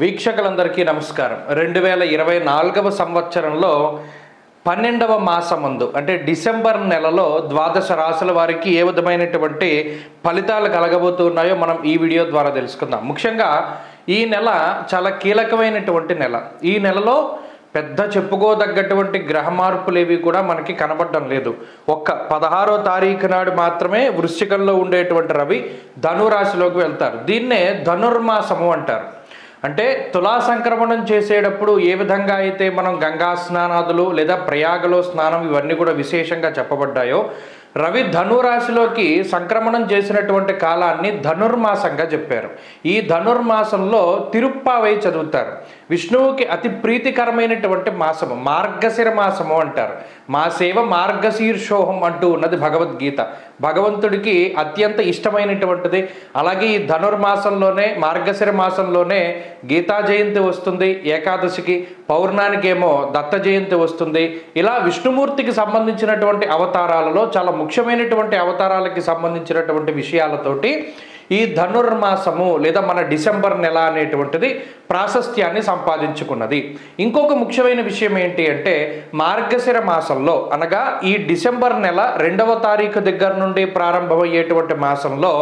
వీక్షకులందరికీ నమస్కారం. 2024వ సంవత్సరంలో 12వ మాసమందు అంటే డిసెంబర్ నెలలో ద్వాదశ రాశుల వారికి ఏ విధమైనటువంటి ఫలితాలు కలగబోతున్నాయో మనం ఈ వీడియో ద్వారా తెలుసుకుందాం. ముఖ్యంగా ఈ నెల చాలా కీలకమైనటువంటి నెల. ఈ నెలలో పెద్ద చెప్పుకోదగ్గటువంటి గ్రహ మార్పులేవి కూడా మనకి కనబడడం లేదు. ఒక్క 16వ తారీఖు నాడు మాత్రమే వృశ్చికంలో ఉండేటువంటి రవి ధనురాశిలోకి వెళ్తారు. దీన్నే ధనుర్మాసము అంటారు. అంటే తులా సంక్రమణం చేసేటప్పుడు ఏ విధంగా అయితే మనం గంగా స్నానాదులు లేదా ప్రయాగలో స్నానం ఇవన్నీ కూడా విశేషంగా చెప్పబడ్డాయో, రవి ధనురాశిలోకి సంక్రమణం చేసినటువంటి కాలాన్ని ధనుర్మాసంగా చెప్పారు. ఈ ధనుర్మాసంలో తిరుప్పావై చదువుతారు. విష్ణువుకి అతి ప్రీతికరమైనటువంటి మాసము మార్గశిర మాసము అంటారు. మాసేవ మార్గశీర్షోహం అంటూ ఉన్నది భగవద్గీత. భగవంతుడికి అత్యంత ఇష్టమైనటువంటిది. అలాగే ఈ ధనుర్మాసంలోనే మార్గశిర మాసంలోనే గీతా జయంతి వస్తుంది, ఏకాదశికి, పౌర్ణానికి ఏమో దత్త జయంతి వస్తుంది. ఇలా విష్ణుమూర్తికి సంబంధించినటువంటి అవతారాలలో చాలా ముఖ్యమైనటువంటి అవతారాలకి సంబంధించినటువంటి విషయాలతోటి ఈ ధనుర్మాసము లేదా మన డిసెంబర్ నెల అనేటువంటిది ప్రాశస్త్యాన్ని సంపాదించుకున్నది. ఇంకొక ముఖ్యమైన విషయం ఏంటి అంటే, మార్గశిర మాసంలో అనగా ఈ డిసెంబర్ నెల 2వ తారీఖు దగ్గర నుండి ప్రారంభమయ్యేటువంటి మాసంలో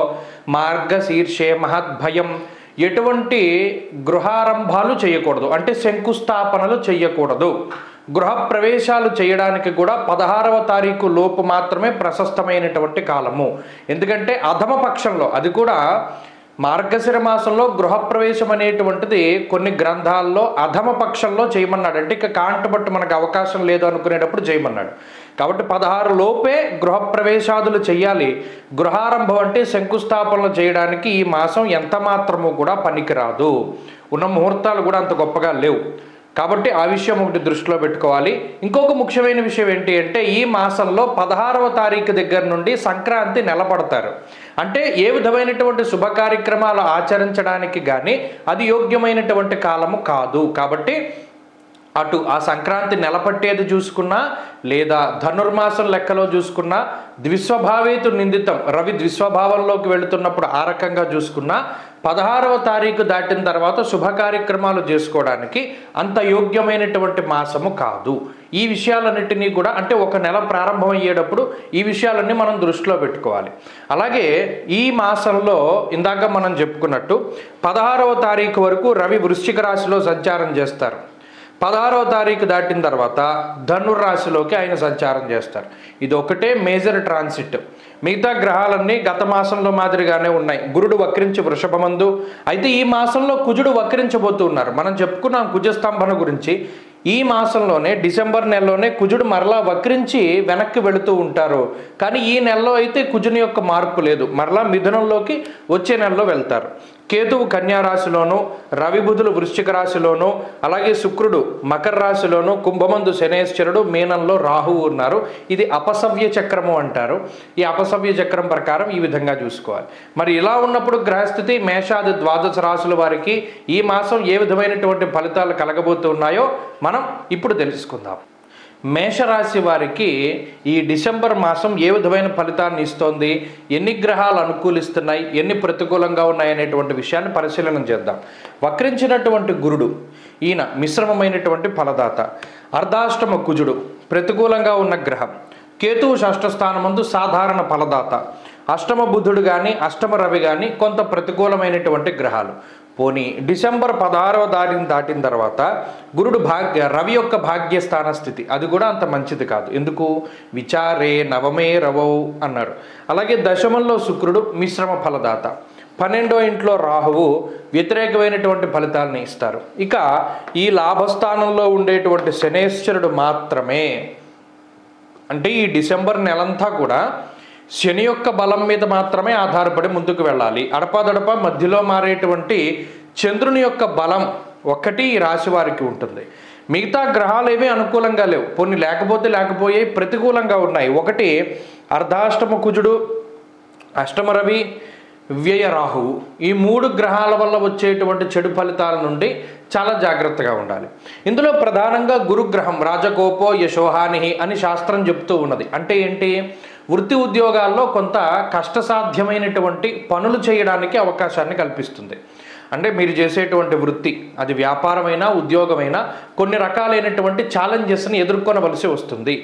మార్గశీర్షే మహద్భయం, ఎటువంటి గృహారంభాలు చేయకూడదు, అంటే శంకుస్థాపనలు చేయకూడదు. గృహప్రవేశాలు చేయడానికి కూడా 16వ తారీఖు లోపు మాత్రమే ప్రశస్తమైనటువంటి కాలము. ఎందుకంటే అధమ పక్షంలో, అది కూడా మార్గశిర మాసంలో గృహప్రవేశం అనేటువంటిది కొన్ని గ్రంథాల్లో అధమ పక్షంలో చేయమన్నాడు. అంటే ఇక కాంటబట్టు మనకు అవకాశం లేదు అనుకునేటప్పుడు చేయమన్నాడు. కాబట్టి 16 లోపే గృహప్రవేశాదులు చేయాలి. గృహారంభం అంటే శంకుస్థాపనలు చేయడానికి ఈ మాసం ఎంత మాత్రము కూడా పనికిరాదు. ఉన్న ముహూర్తాలు కూడా అంత గొప్పగా లేవు. కాబట్టి ఆ విషయం ఒకటి దృష్టిలో పెట్టుకోవాలి. ఇంకొక ముఖ్యమైన విషయం ఏంటి అంటే, ఈ మాసంలో 16వ తారీఖు దగ్గర నుండి సంక్రాంతి నెలపడతారు. అంటే ఏ విధమైనటువంటి శుభ కార్యక్రమాలు ఆచరించడానికి కానీ అది యోగ్యమైనటువంటి కాలము కాదు. కాబట్టి అటు ఆ సంక్రాంతి నెలపట్టేది చూసుకున్నా లేదా ధనుర్మాసం లెక్కలో చూసుకున్నా, ద్విస్వభావేతు నిందితం రవి ద్విస్వభావంలోకి వెళుతున్నప్పుడు ఆ రకంగా చూసుకున్నా 16వ తారీఖు దాటిన తర్వాత శుభ కార్యక్రమాలు చేసుకోవడానికి అంత యోగ్యమైనటువంటి మాసము కాదు. ఈ విషయాలన్నింటినీ కూడా అంటే ఒక నెల ప్రారంభమయ్యేటప్పుడు ఈ విషయాలన్నీ మనం దృష్టిలో పెట్టుకోవాలి. అలాగే ఈ మాసంలో ఇందాక మనం చెప్పుకున్నట్టు 16వ తారీఖు వరకు రవి వృశ్చిక రాశిలో సంచారం చేస్తారు. 16వ తారీఖు దాటిన తర్వాత ధనుర్రాశిలోకి ఆయన సంచారం చేస్తారు. ఇది ఒకటే మేజర్ ట్రాన్సిట్. మిగతా గ్రహాలన్నీ గత మాసంలో మాదిరిగానే ఉన్నాయి. గురుడు వక్రించి వృషభమందు, అయితే ఈ మాసంలో కుజుడు వక్రించబోతున్నారు. మనం చెప్పుకున్నాం కుజస్తంభన గురించి. ఈ మాసంలోనే డిసెంబర్ నెలలోనే కుజుడు మరలా వక్రించి వెనక్కి వెళుతూ ఉంటారు. కానీ ఈ నెలలో అయితే కుజుని యొక్క మార్పు లేదు, మరలా మిథునంలోకి వచ్చే నెలలో వెళ్తారు. కేతువు కన్యా రాశిలోను, రవి బుధులు వృశ్చిక రాశిలోను, అలాగే శుక్రుడు మకర రాశిలోను, కుంభమందు శనేశ్వరుడు, మీనంలో రాహువు ఉన్నారు. ఇది అపసవ్య చక్రము అంటారు. ఈ అపసవ్య చక్రం ప్రకారం ఈ విధంగా చూసుకోవాలి. మరి ఇలా ఉన్నప్పుడు గ్రహస్థితి మేషాది ద్వాదశ రాశుల వారికి ఈ మాసం ఏ విధమైనటువంటి ఫలితాలు కలగబోతున్నాయో మనం ఇప్పుడు తెలుసుకుందాం. మేషరాశి వారికి ఈ డిసెంబర్ మాసం ఏ విధమైన ఫలితాన్ని ఇస్తోంది, ఎన్ని గ్రహాలు అనుకూలిస్తున్నాయి, ఎన్ని ప్రతికూలంగా ఉన్నాయనేటువంటి విషయాన్ని పరిశీలన చేద్దాం. వక్రించినటువంటి గురుడు ఈయన మిశ్రమమైనటువంటి ఫలదాత. అర్ధాష్టమ కుజుడు ప్రతికూలంగా ఉన్న గ్రహం. కేతువు షష్ఠ స్థానమందు సాధారణ ఫలదాత. అష్టమ బుధుడు కానీ అష్టమ రవి కానీ కొంత ప్రతికూలమైనటువంటి గ్రహాలు. పోనీ డిసెంబర్ 16వ తారీఖు దాటిన తర్వాత గురుడు రవి యొక్క భాగ్యస్థాన స్థితి అది కూడా అంత మంచిది కాదు. ఎందుకు? విచారే నవమే రవౌ అన్నారు. అలాగే దశమంలో శుక్రుడు మిశ్రమ ఫలదాత. 12వ ఇంట్లో రాహువు వ్యతిరేకమైనటువంటి ఫలితాలను ఇస్తారు. ఇక ఈ లాభస్థానంలో ఉండేటువంటి శనేశ్వరుడు మాత్రమే, అంటే ఈ డిసెంబర్ నెలంతా కూడా శని యొక్క బలం మీద మాత్రమే ఆధారపడి ముందుకు వెళ్ళాలి. అడపాదడప మధ్యలో మారేటువంటి చంద్రుని యొక్క బలం ఒక్కటి ఈ రాశి వారికి ఉంటుంది. మిగతా గ్రహాలు ఏమీ అనుకూలంగా లేవు, కొన్ని లేకపోతే ప్రతికూలంగా ఉన్నాయి. ఒకటి అర్ధాష్టమ కుజుడు, అష్టమ రవి, వ్యయ రాహువు. ఈ 3 గ్రహాల వల్ల వచ్చేటువంటి చెడు ఫలితాల నుండి చాలా జాగ్రత్తగా ఉండాలి. ఇందులో ప్రధానంగా గురుగ్రహం రాజకోపో యశోహాని అని శాస్త్రం చెప్తూ ఉన్నది. అంటే ఏంటి? వృత్తి ఉద్యోగాల్లో కొంత కష్టసాధ్యమైనటువంటి పనులు చేయడానికి అవకాశాన్ని కల్పిస్తుంది. అంటే మీరు చేసేటువంటి వృత్తి, అది వ్యాపారమైనా ఉద్యోగమైనా కొన్ని రకాలైనటువంటి ఛాలెంజెస్ని ఎదుర్కొనవలసి వస్తుంది.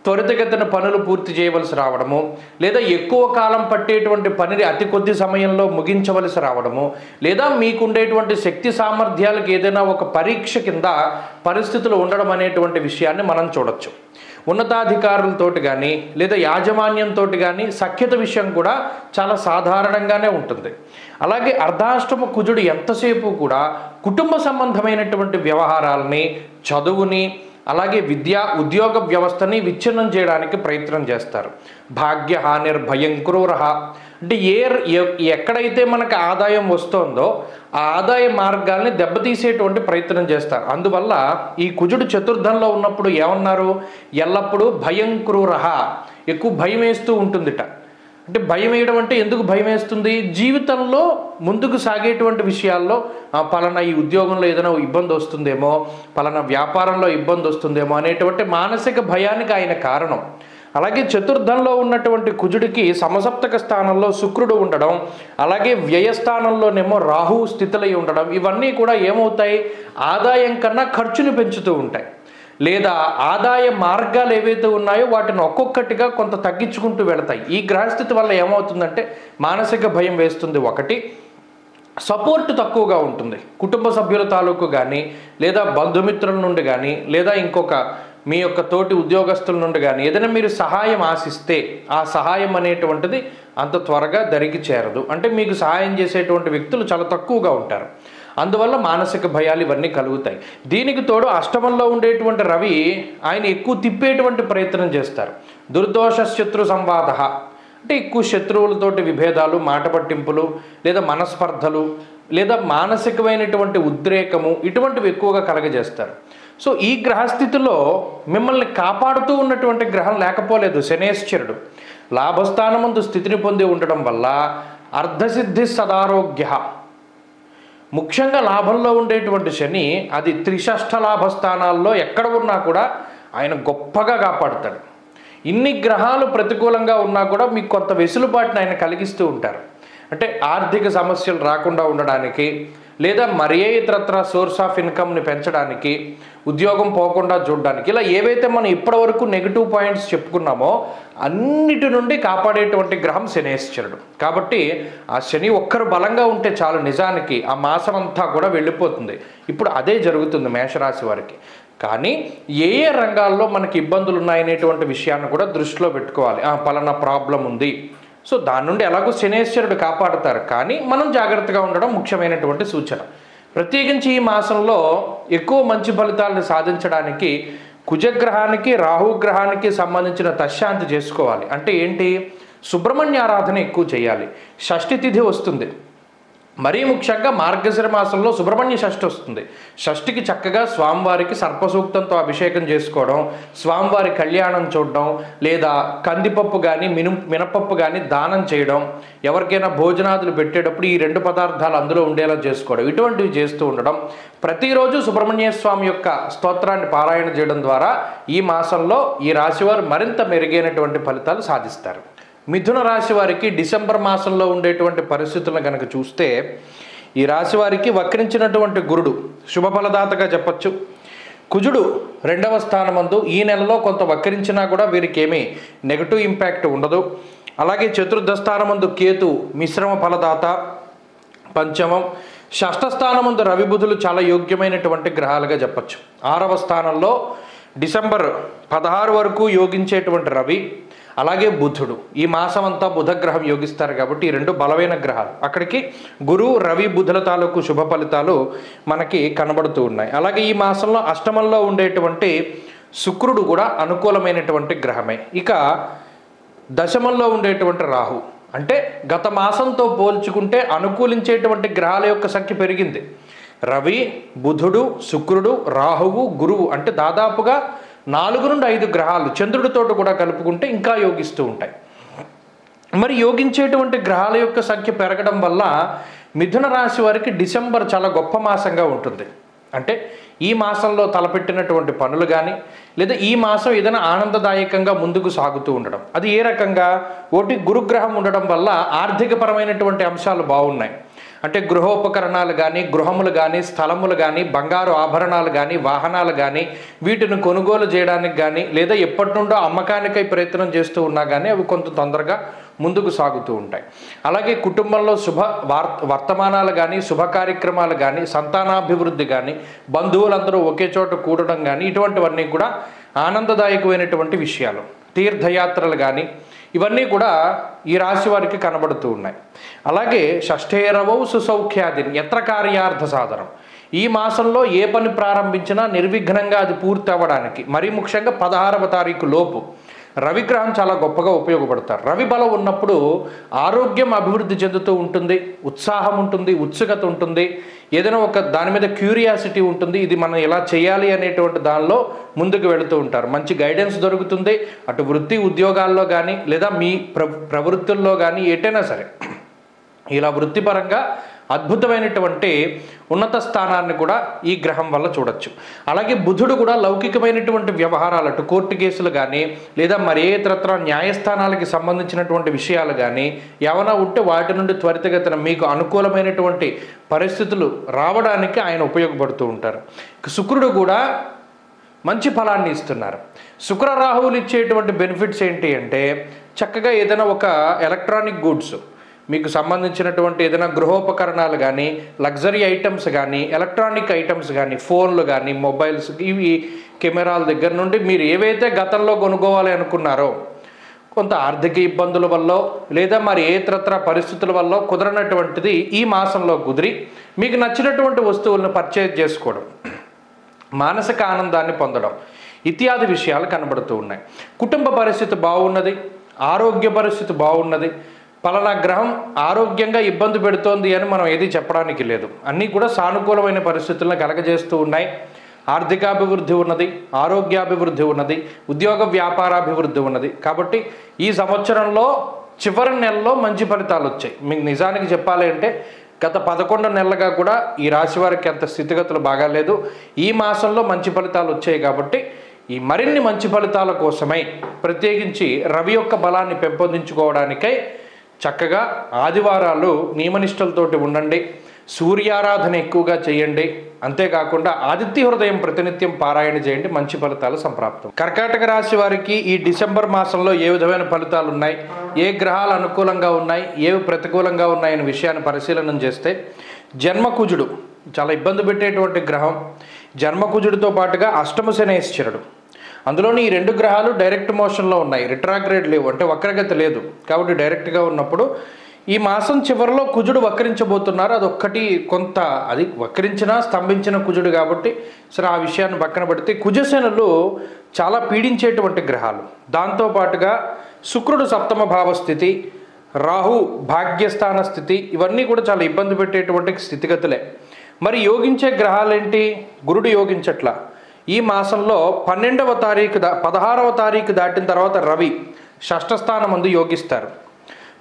త్వరితగతిన పనులు పూర్తి చేయవలసి రావడము, లేదా ఎక్కువ కాలం పట్టేటువంటి పనిని అతి కొద్ది సమయంలో ముగించవలసి రావడము, లేదా మీకుండేటువంటి శక్తి సామర్థ్యాలకు ఏదైనా ఒక పరీక్ష కింద పరిస్థితులు ఉండడం అనేటువంటి విషయాన్ని మనం చూడొచ్చు. ఉన్నతాధికారులతోటి కానీ లేదా యాజమాన్యంతో కానీ సఖ్యత విషయం కూడా చాలా సాధారణంగానే ఉంటుంది. అలాగే అర్ధాష్టమ కుజుడు ఎంతసేపు కూడా కుటుంబ సంబంధమైనటువంటి వ్యవహారాలని, చదువుని, అలాగే విద్యా ఉద్యోగ వ్యవస్థని విచ్ఛిన్నం చేయడానికి ప్రయత్నం చేస్తారు. భాగ్య హానిర్భయం క్రూరః అంటే ఎక్కడైతే మనకు ఆదాయం వస్తుందో ఆ ఆదాయ మార్గాల్ని దెబ్బతీసేటువంటి ప్రయత్నం చేస్తారు. అందువల్ల ఈ కుజుడు చతుర్థంలో ఉన్నప్పుడు ఏమన్నారు, ఎల్లప్పుడూ భయం క్రూరః, ఎక్కువ భయం వేస్తూ ఉంటుందిట. అంటే భయం వేయడం అంటే ఎందుకు భయం వేస్తుంది, జీవితంలో ముందుకు సాగేటువంటి విషయాల్లో పలానా ఈ ఉద్యోగంలో ఏదైనా ఇబ్బంది వస్తుందేమో, పలానా వ్యాపారంలో ఇబ్బంది వస్తుందేమో అనేటువంటి మానసిక భయానికి ఆయన కారణం. అలాగే చతుర్థంలో ఉన్నటువంటి కుజుడికి సమసప్తక స్థానంలో శుక్రుడు ఉండడం, అలాగే వ్యయస్థానంలోనేమో రాహు స్థితులై ఉండడం, ఇవన్నీ కూడా ఏమవుతాయి, ఆదాయం కన్నా ఖర్చుని పెంచుతూ ఉంటాయి. లేదా ఆదాయ మార్గాలు ఏవైతే ఉన్నాయో వాటిని ఒక్కొక్కటిగా కొంత తగ్గించుకుంటూ వెళతాయి. ఈ గ్రహస్థితి వల్ల ఏమవుతుందంటే మానసిక భయం వేస్తుంది. ఒకటి, సపోర్ట్ తక్కువగా ఉంటుంది. కుటుంబ సభ్యుల తాలూకు కానీ, లేదా బంధుమిత్రుల నుండి కానీ, లేదా ఇంకొక మీ యొక్క తోటి ఉద్యోగస్తుల నుండి కానీ ఏదైనా మీరు సహాయం ఆశిస్తే ఆ సహాయం అనేటువంటిది అంత త్వరగా దరికి చేరదు. అంటే మీకు సహాయం చేసేటువంటి వ్యక్తులు చాలా తక్కువగా ఉంటారు. అందువల్ల మానసిక భయాలు ఇవన్నీ కలుగుతాయి. దీనికి తోడు అష్టమంలో ఉండేటువంటి రవి ఆయన ఎక్కువ తిప్పేటువంటి ప్రయత్నం చేస్తారు. దుర్దోష శత్రు సంవాద అంటే ఎక్కువ శత్రువులతోటి విభేదాలు, మాట పట్టింపులు, లేదా మనస్పర్ధలు, లేదా మానసికమైనటువంటి ఉద్రేకము, ఇటువంటివి ఎక్కువగా కలగజేస్తారు. సో ఈ గ్రహస్థితిలో మిమ్మల్ని కాపాడుతూ ఉన్నటువంటి గ్రహం లేకపోలేదు శనేశ్వరుడు. లాభస్థానమందు స్థితిని పొంది ఉండడం వల్ల అర్ధసిద్ధి సదారోగ్య, ముఖ్యంగా లాభంలో ఉండేటువంటి శని అది త్రిషష్ఠ లాభస్థానాల్లో ఎక్కడ ఉన్నా కూడా ఆయన గొప్పగా కాపాడుతాడు. ఇన్ని గ్రహాలు ప్రతికూలంగా ఉన్నా కూడా మీకు కొంత వెసులుబాటును ఆయన కలిగిస్తూ ఉంటారు. అంటే ఆర్థిక సమస్యలు రాకుండా ఉండడానికి, లేదా మరే ఇతరత్ర సోర్స్ ఆఫ్ ఇన్కమ్ని పెంచడానికి, ఉద్యోగం పోకుండా చూడడానికి, ఇలా ఏవైతే మనం ఇప్పటివరకు నెగిటివ్ పాయింట్స్ చెప్పుకున్నామో అన్నిటి నుండి కాపాడేటువంటి గ్రహం శనేశ్వరుడు. కాబట్టి ఆ శని ఒక్కరు బలంగా ఉంటే చాలు, నిజానికి ఆ మాసం అంతా కూడా వెళ్ళిపోతుంది. ఇప్పుడు అదే జరుగుతుంది మేషరాశి వారికి. కానీ ఏ ఏ రంగాల్లో మనకి ఇబ్బందులు ఉన్నాయనేటువంటి విషయాన్ని కూడా దృష్టిలో పెట్టుకోవాలి. పలానా ప్రాబ్లం ఉంది, సో దాని నుండి ఎలాగో శనేశ్వరుడు కాపాడుతారు, కానీ మనం జాగ్రత్తగా ఉండడం ముఖ్యమైనటువంటి సూచన. ప్రత్యేకించి ఈ మాసంలో ఎక్కువ మంచి ఫలితాలను సాధించడానికి కుజగ్రహానికి, రాహుగ్రహానికి సంబంధించిన తశ్శాంతి చేసుకోవాలి. అంటే ఏంటి, సుబ్రహ్మణ్య ఆరాధన ఎక్కువ చేయాలి. షష్ఠి తిథి వస్తుంది, మరీ ముఖ్యంగా మార్గశిర మాసంలో సుబ్రహ్మణ్య షష్ఠి వస్తుంది. షష్ఠికి చక్కగా స్వామివారికి సర్పసూక్తంతో అభిషేకం చేసుకోవడం, స్వామివారి కళ్యాణం చూడడం, లేదా కందిపప్పు కానీ మినపప్పు కానీ దానం చేయడం, ఎవరికైనా భోజనాదులు పెట్టేటప్పుడు ఈ రెండు పదార్థాలు అందులో ఉండేలా చేసుకోవడం, ఇటువంటివి చేస్తూ ఉండడం. ప్రతిరోజు సుబ్రహ్మణ్య స్వామి యొక్క స్తోత్రాన్ని పారాయణ చేయడం ద్వారా ఈ మాసంలో ఈ రాశివారు మరింత మెరుగైనటువంటి ఫలితాలు సాధిస్తారు. మిథున రాశి వారికి డిసెంబర్ మాసంలో ఉండేటువంటి పరిస్థితులను కనుక చూస్తే, ఈ రాశి వారికి వక్రించినటువంటి గురుడు శుభఫలదాతగా చెప్పచ్చు. కుజుడు 2వ స్థానమందు ఈ నెలలో కొంత వక్రించినా కూడా వీరికి ఏమీ నెగటివ్ ఇంపాక్ట్ ఉండదు. అలాగే చతుర్థ స్థానమందు కేతు మిశ్రమ ఫలదాత, పంచమం. షష్ఠ స్థానమందు రవి బుధులు చాలా యోగ్యమైనటువంటి గ్రహాలుగా చెప్పచ్చు. 6వ స్థానంలో డిసెంబర్ 16 వరకు యోగించేటువంటి రవి, అలాగే బుధుడు. ఈ మాసం అంతా బుధగ్రహం యోగిస్తారు కాబట్టి ఈ రెండు బలమైన గ్రహాలు. అక్కడికి గురు, రవి, బుధుల తాలూకు శుభ ఫలితాలు మనకి కనబడుతూ ఉన్నాయి. అలాగే ఈ మాసంలో అష్టమంలో ఉండేటువంటి శుక్రుడు కూడా అనుకూలమైనటువంటి గ్రహమే. ఇక దశమంలో ఉండేటువంటి రాహు, అంటే గత మాసంతో పోల్చుకుంటే అనుకూలించేటువంటి గ్రహాల యొక్క సంఖ్య పెరిగింది. రవి, బుధుడు, శుక్రుడు, రాహువు, గురువు, అంటే దాదాపుగా 4 నుండి 5 గ్రహాలు చంద్రుడితో కూడా కలుపుకుంటే ఇంకా యోగిస్తూ ఉంటాయి. మరి యోగించేటువంటి గ్రహాల యొక్క సంఖ్య పెరగడం వల్ల మిథున రాశి వారికి డిసెంబర్ చాలా గొప్ప మాసంగా ఉంటుంది. అంటే ఈ మాసంలో తలపెట్టినటువంటి పనులు కానీ, లేదా ఈ మాసం ఏదైనా ఆనందదాయకంగా ముందుకు సాగుతూ ఉండడం. అది ఏ రకంగా, ఒకటి గురుగ్రహం ఉండడం వల్ల ఆర్థికపరమైనటువంటి అంశాలు బాగున్నాయి. అంటే గృహోపకరణాలు కానీ, గృహములు కానీ, స్థలములు కానీ, బంగారు ఆభరణాలు కానీ, వాహనాలు కానీ, వీటిని కొనుగోలు చేయడానికి కానీ, లేదా ఎప్పటి నుండో అమ్మకానికై ప్రయత్నం చేస్తూ ఉన్నా కానీ అవి కొంత తొందరగా ముందుకు సాగుతూ ఉంటాయి. అలాగే కుటుంబంలో వర్తమానాలు కానీ, శుభ కార్యక్రమాలు కానీ, సంతానాభివృద్ధి కానీ, బంధువులందరూ ఒకే చోట కూడడం కానీ, ఇటువంటివన్నీ కూడా ఆనందదాయకమైనటువంటి విషయాలు. తీర్థయాత్రలు కానీ ఇవన్నీ కూడా ఈ రాశి వారికి కనబడుతూ ఉన్నాయి. అలాగే షష్ఠేరవౌ సుసౌఖ్యాదిని యత్ర కార్యార్థ సాధనం. ఈ మాసంలో ఏ పని ప్రారంభించినా నిర్విఘ్నంగా అది పూర్తి అవ్వడానికి, మరీ ముఖ్యంగా 16వ తారీఖు లోపు రవిగ్రహం చాలా గొప్పగా ఉపయోగపడతారు. రవి బలం ఉన్నప్పుడు ఆరోగ్యం అభివృద్ధి చెందుతూ ఉంటుంది, ఉత్సాహం ఉంటుంది, ఉత్సుకత ఉంటుంది, ఏదైనా ఒక దాని మీద క్యూరియాసిటీ ఉంటుంది, ఇది మనం ఎలా చేయాలి అనేటువంటి దానిలో ముందుకు వెళుతూ ఉంటారు. మంచి గైడెన్స్ దొరుకుతుంది, అటు వృత్తి ఉద్యోగాల్లో కానీ లేదా మీ ప్రవృత్తుల్లో కానీ ఎటైనా సరే ఇలా వృత్తిపరంగా అద్భుతమైనటువంటి ఉన్నత స్థానాన్ని కూడా ఈ గ్రహం వల్ల చూడొచ్చు. అలాగే బుధుడు కూడా లౌకికమైనటువంటి వ్యవహారాలు, అటు కోర్టు కేసులు కానీ లేదా మరి ఏ ఇతరత్ర న్యాయస్థానాలకి సంబంధించినటువంటి విషయాలు కానీ ఏమైనా ఉంటే వాటి నుండి త్వరితగతిన మీకు అనుకూలమైనటువంటి పరిస్థితులు రావడానికి ఆయన ఉపయోగపడుతూ ఉంటారు. శుక్రుడు కూడా మంచి ఫలాన్ని ఇస్తున్నారు. శుక్ర రాహువులు ఇచ్చేటువంటి బెనిఫిట్స్ ఏంటి అంటే, చక్కగా ఏదైనా ఒక ఎలక్ట్రానిక్ గూడ్స్ మీకు సంబంధించినటువంటి ఏదైనా గృహోపకరణాలు కానీ, లగ్జరీ ఐటమ్స్ కానీ, ఎలక్ట్రానిక్ ఐటమ్స్ కానీ, ఫోన్లు కానీ, మొబైల్స్, ఇవి కెమెరాల దగ్గర నుండి మీరు ఏవైతే గతంలో కొనుక్కోవాలి అనుకున్నారో కొంత ఆర్థిక ఇబ్బందుల వల్ల లేదా మరి ఏ ఇతరత్ర పరిస్థితుల వల్ల కుదరనటువంటిది ఈ మాసంలో కుదిరి మీకు నచ్చినటువంటి వస్తువులను పర్చేజ్ చేసుకోవడం, మానసిక ఆనందాన్ని పొందడం ఇత్యాది విషయాలు కనబడుతూ ఉన్నాయి. కుటుంబ పరిస్థితి బాగున్నది, ఆరోగ్య పరిస్థితి బాగున్నది. పలానా గ్రహం ఆరోగ్యంగా ఇబ్బంది పెడుతోంది అని మనం ఏది చెప్పడానికి లేదు. అన్నీ కూడా సానుకూలమైన పరిస్థితులను కలగజేస్తూ ఉన్నాయి. ఆర్థికాభివృద్ధి ఉన్నది, ఆరోగ్యాభివృద్ధి ఉన్నది, ఉద్యోగ వ్యాపారాభివృద్ధి ఉన్నది. కాబట్టి ఈ సంవత్సరంలో చివరి నెలలో మంచి ఫలితాలు వచ్చాయి. మీకు నిజానికి చెప్పాలి అంటే గత 11 నెలలుగా కూడా ఈ రాశి వారికి అంత స్థితిగతులు బాగాలేదు. ఈ మాసంలో మంచి ఫలితాలు వచ్చాయి. కాబట్టి ఈ మరిన్ని మంచి ఫలితాల కోసమై ప్రత్యేకించి రవి యొక్క బలాన్ని పెంపొందించుకోవడానికై చక్కగా ఆదివారాలు నియమనిష్టలతోటి ఉండండి, సూర్యారాధన ఎక్కువగా చేయండి, అంతేకాకుండా ఆదిత్య హృదయం ప్రతినిత్యం పారాయణ చేయండి, మంచి ఫలితాలు సంప్రాప్తం. కర్కాటక రాశి వారికి ఈ డిసెంబర్ మాసంలో ఏ విధమైన ఫలితాలు ఉన్నాయి, ఏ గ్రహాలు అనుకూలంగా ఉన్నాయి, ఏవి ప్రతికూలంగా ఉన్నాయనే విషయాన్ని పరిశీలన చేస్తే, జన్మకుజుడు చాలా ఇబ్బంది పెట్టేటువంటి గ్రహం. జన్మకుజుడితో పాటుగా అష్టమ శనేశ్వరుడు, అందులోని ఈ 2 గ్రహాలు డైరెక్ట్ మోషన్లో ఉన్నాయి, రిట్రాగ్రేడ్ లేవు, అంటే వక్రగతి లేదు. కాబట్టి డైరెక్ట్గా ఉన్నప్పుడు ఈ మాసం చివరిలో కుజుడు వక్రించబోతున్నారు. అదొక్కటి కొంత, అది వక్రించినా స్తంభించిన కుజుడు కాబట్టి సరే ఆ విషయాన్ని పక్కన పెడితే కుజశనులు చాలా పీడించేటువంటి గ్రహాలు. దాంతోపాటుగా శుక్రుడు సప్తమ భావస్థితి, రాహు భాగ్యస్థాన స్థితి, ఇవన్నీ కూడా చాలా ఇబ్బంది పెట్టేటువంటి స్థితిగతులే. మరి యోగించే గ్రహాలేంటి? గురుడు యోగించట్ల. ఈ మాసంలో 16వ తారీఖు దాటిన తర్వాత రవి షష్ఠస్థానం ముందు యోగిస్తారు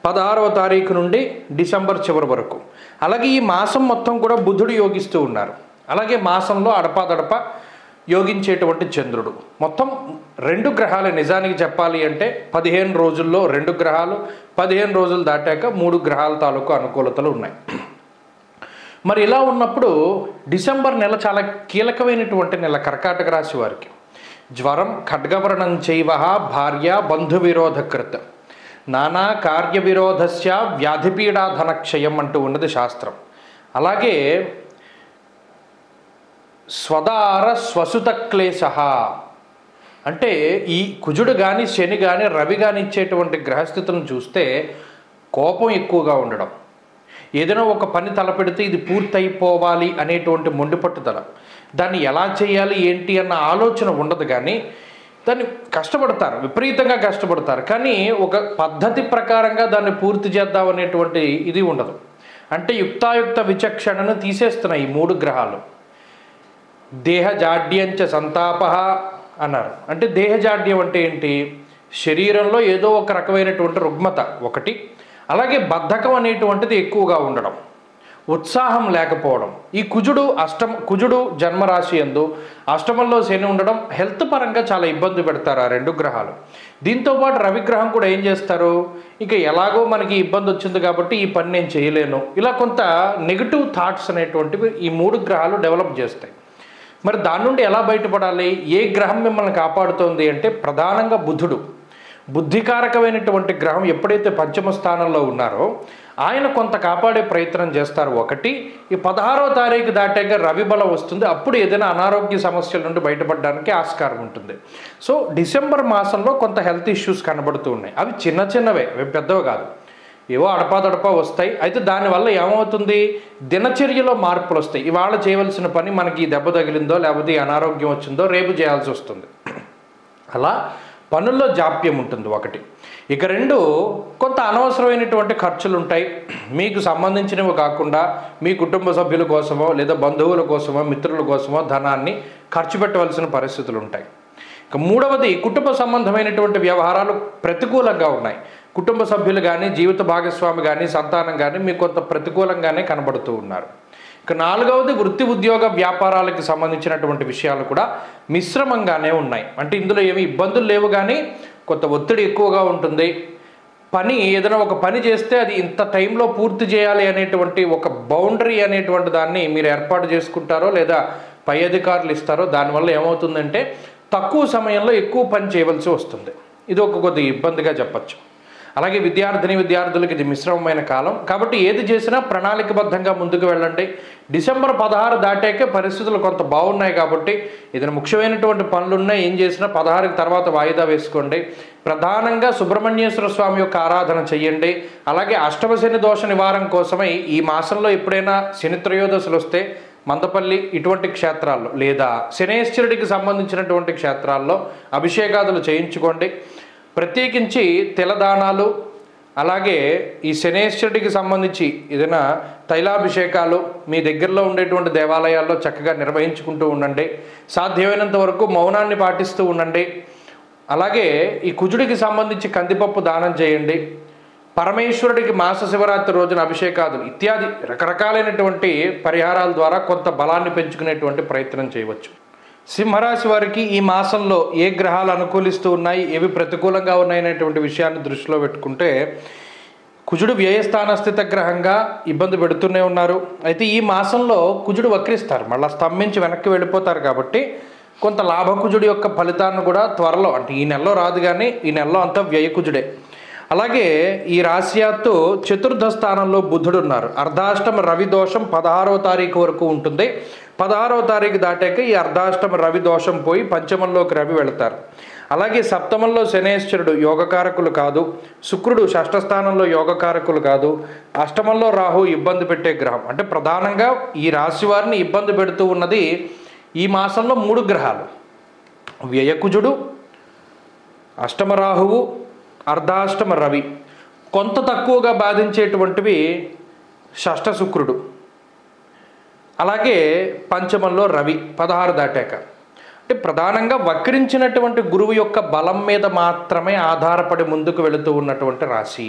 16వ తారీఖు నుండి డిసెంబర్ చివరి వరకు. అలాగే ఈ మాసం మొత్తం కూడా బుధుడు యోగిస్తూ ఉన్నారు. అలాగే మాసంలో అడపాదడప యోగించేటువంటి చంద్రుడు. మొత్తం 2 గ్రహాలు నిజానికి చెప్పాలి అంటే 15 రోజుల్లో 2 గ్రహాలు, 15 రోజులు దాటాక 3 గ్రహాల తాలూకు అనుకూలతలు ఉన్నాయి. మరి ఇలా ఉన్నప్పుడు డిసెంబర్ నెల చాలా కీలకమైనటువంటి నెల కర్కాటక రాశి వారికి. జ్వరం ఖడ్గవర్ణం చైవ భార్య బంధు విరోధకృత్ నానా కార్య విరోధస్య వ్యాధిపీడాధనక్షయం అంటూ ఉన్నది శాస్త్రం. అలాగే స్వదార స్వసుత క్లేశ, అంటే ఈ కుజుడు కానీ శని కానీ రవి కానీ ఇచ్చేటువంటి గ్రహస్థితులను చూస్తే కోపం ఎక్కువగా ఉండడం, ఏదైనా ఒక పని తలపెడితే ఇది పూర్తయిపోవాలి అనేటువంటి మొండి పట్టుదల, దాన్ని ఎలా చేయాలి ఏంటి అన్న ఆలోచన ఉండదు. కానీ దాన్ని కష్టపడతారు, విపరీతంగా కష్టపడతారు, కానీ ఒక పద్ధతి ప్రకారంగా దాన్ని పూర్తి చేద్దాం అనేటువంటి ఇది ఉండదు. అంటే యుక్తాయుక్త విచక్షణను తీసేస్తున్నాయి ఈ 3 గ్రహాలు. దేహజాడ్యంచ సంతాప అన్నారు. అంటే దేహజాడ్యం అంటే ఏంటి? శరీరంలో ఏదో ఒక రకమైనటువంటి రుగ్మత ఒకటి, అలాగే బద్ధకం అనేటువంటిది ఎక్కువగా ఉండడం. ఉత్సాహం లేకపోవడం. ఈ కుజుడు జన్మరాశి యందు అష్టమంలో శని ఉండడం హెల్త్ పరంగా చాలా ఇబ్బంది పెడతారు ఆ రెండు గ్రహాలు. దీంతోపాటు రవిగ్రహం కూడా ఏం చేస్తారు, ఇక ఎలాగో మనకి ఇబ్బంది వచ్చింది కాబట్టి ఈ పని నేను చేయలేను, ఇలా కొంత నెగిటివ్ థాట్స్ అనేటువంటివి ఈ మూడు గ్రహాలు డెవలప్ చేస్తాయి. మరి దాని నుండి ఎలా బయటపడాలి, ఏ గ్రహం మిమ్మల్ని కాపాడుతోంది అంటే ప్రధానంగా బుధుడు. బుద్ధికారకమైనటువంటి గ్రహం ఎప్పుడైతే పంచమ స్థానంలో ఉన్నారో ఆయన కొంత కాపాడే ప్రయత్నం చేస్తారు. ఒకటి, ఈ 16వ తారీఖు దాటాక రవి బలం వస్తుంది, అప్పుడు ఏదైనా అనారోగ్య సమస్యల నుండి బయటపడడానికి ఆస్కారం ఉంటుంది. సో డిసెంబర్ మాసంలో కొంత హెల్త్ ఇష్యూస్ కనబడుతూ ఉన్నాయి. అవి చిన్నవే, అవి పెద్దవి కాదు, ఏవో అడపాదడపా వస్తాయి. అయితే దానివల్ల ఏమవుతుంది, దినచర్యలో మార్పులు వస్తాయి. ఇవాళ చేయవలసిన పని మనకి దెబ్బ తగిలిందో లేకపోతే అనారోగ్యం వచ్చిందో రేపు చేయాల్సి వస్తుంది. అలా పనుల్లో జాప్యం ఉంటుంది ఒకటి. ఇక రెండు, కొంత అనవసరమైనటువంటి ఖర్చులు ఉంటాయి. మీకు సంబంధించినవి కాకుండా మీ కుటుంబ సభ్యుల కోసమో లేదా బంధువుల కోసమో మిత్రుల కోసమో ధనాన్ని ఖర్చు పెట్టవలసిన పరిస్థితులు ఉంటాయి. ఇక మూడవది, కుటుంబ సంబంధమైనటువంటి వ్యవహారాలు ప్రతికూలంగా ఉన్నాయి. కుటుంబ సభ్యులు కానీ జీవిత భాగస్వామి కానీ సంతానం కానీ మీకు కొంత ప్రతికూలంగానే కనబడుతూ ఉన్నారు. ఇక నాలుగవది, వృత్తి ఉద్యోగ వ్యాపారాలకు సంబంధించినటువంటి విషయాలు కూడా మిశ్రమంగానే ఉన్నాయి. అంటే ఇందులో ఏమి ఇబ్బందులు లేవు కానీ కొంత ఒత్తిడి ఎక్కువగా ఉంటుంది. ఏదైనా ఒక పని చేస్తే అది ఇంత టైంలో పూర్తి చేయాలి అనేటువంటి ఒక బౌండరీ అనేటువంటి దాన్ని మీరు ఏర్పాటు చేసుకుంటారో లేదా పై అధికారులు ఇస్తారో దానివల్ల ఏమవుతుందంటే తక్కువ సమయంలో ఎక్కువ పని చేయవలసి వస్తుంది. ఇది కొద్దిగా ఇబ్బందిగా చెప్పచ్చు. అలాగే విద్యార్థులకి ఇది మిశ్రమమైన కాలం కాబట్టి ఏది చేసినా ప్రణాళికబద్ధంగా ముందుకు వెళ్ళండి. డిసెంబర్ 16 దాటాకే పరిస్థితులు కొంత బాగున్నాయి కాబట్టి ఏదైనా ముఖ్యమైనటువంటి పనులున్నాయి ఏం చేసినా 16కి తర్వాత వాయిదా వేసుకోండి. ప్రధానంగా సుబ్రహ్మణ్యేశ్వర స్వామి యొక్క ఆరాధన చెయ్యండి. అలాగే అష్టమ శని దోష నివారణ కోసమై ఈ మాసంలో ఎప్పుడైనా శని త్రయోదశులు వస్తే మందపల్లి ఇటువంటి క్షేత్రాల్లో లేదా శనేశ్వరుడికి సంబంధించినటువంటి క్షేత్రాల్లో అభిషేకాదులు చేయించుకోండి. ప్రత్యేకించి తెలదానాలు అలాగే ఈ శనేశ్వరుడికి సంబంధించి ఏదైనా తైలాభిషేకాలు మీ దగ్గరలో ఉండేటువంటి దేవాలయాల్లో చక్కగా నిర్వహించుకుంటూ ఉండండి. సాధ్యమైనంత వరకు మౌనాన్ని పాటిస్తూ ఉండండి. అలాగే ఈ కుజుడికి సంబంధించి కందిపప్పు దానం చేయండి. పరమేశ్వరుడికి మాస శివరాత్రి రోజున అభిషేకాదులు ఇత్యాది రకరకాలైనటువంటి పరిహారాల ద్వారా కొంత బలాన్ని పెంచుకునేటువంటి ప్రయత్నం చేయవచ్చు. సింహరాశి వారికి ఈ మాసంలో ఏ గ్రహాలు అనుకూలిస్తూ ఉన్నాయి, ఏవి ప్రతికూలంగా ఉన్నాయనేటువంటి విషయాన్ని దృష్టిలో పెట్టుకుంటే కుజుడు వ్యయస్థాన స్థిత గ్రహంగా ఇబ్బంది పెడుతూనే ఉన్నారు. అయితే ఈ మాసంలో కుజుడు వక్రిస్తారు, మళ్ళీ స్తంభించి వెనక్కి వెళ్ళిపోతారు కాబట్టి కొంత లాభకుజుడి యొక్క ఫలితాన్ని కూడా త్వరలో, అంటే ఈ నెలలో రాదు కానీ ఈ నెలలో అంతా వ్యయకుజుడే. అలాగే ఈ రాశ్యాత్తు చతుర్థ స్థానంలో బుధుడు ఉన్నారు. అర్ధాష్టమ రవి దోషం 16వ తారీఖు వరకు ఉంటుంది. 16వ తారీఖు దాటాక ఈ అర్ధాష్టమ రవి దోషం పోయి పంచమంలోకి రవి వెళతారు. అలాగే సప్తమంలో శనేశ్వరుడు యోగకారకులు కాదు, శుక్రుడు షష్ఠ స్థానంలో యోగకారకులు కాదు, అష్టమంలో రాహు ఇబ్బంది పెట్టే గ్రహం. అంటే ప్రధానంగా ఈ రాశి వారిని ఇబ్బంది పెడుతూ ఉన్నది ఈ మాసంలో 3 గ్రహాలు: వ్యయకుజుడు, అష్టమ రాహువు, అర్ధాష్టమ రవి. కొంత తక్కువగా బాధించేటువంటివి షష్ఠ శుక్రుడు, అలాగే పంచమంలో రవి 16 దాటాక. అంటే ప్రధానంగా వక్రించినటువంటి గురువు యొక్క బలం మీద మాత్రమే ఆధారపడి ముందుకు వెళుతూ ఉన్నటువంటి రాశి.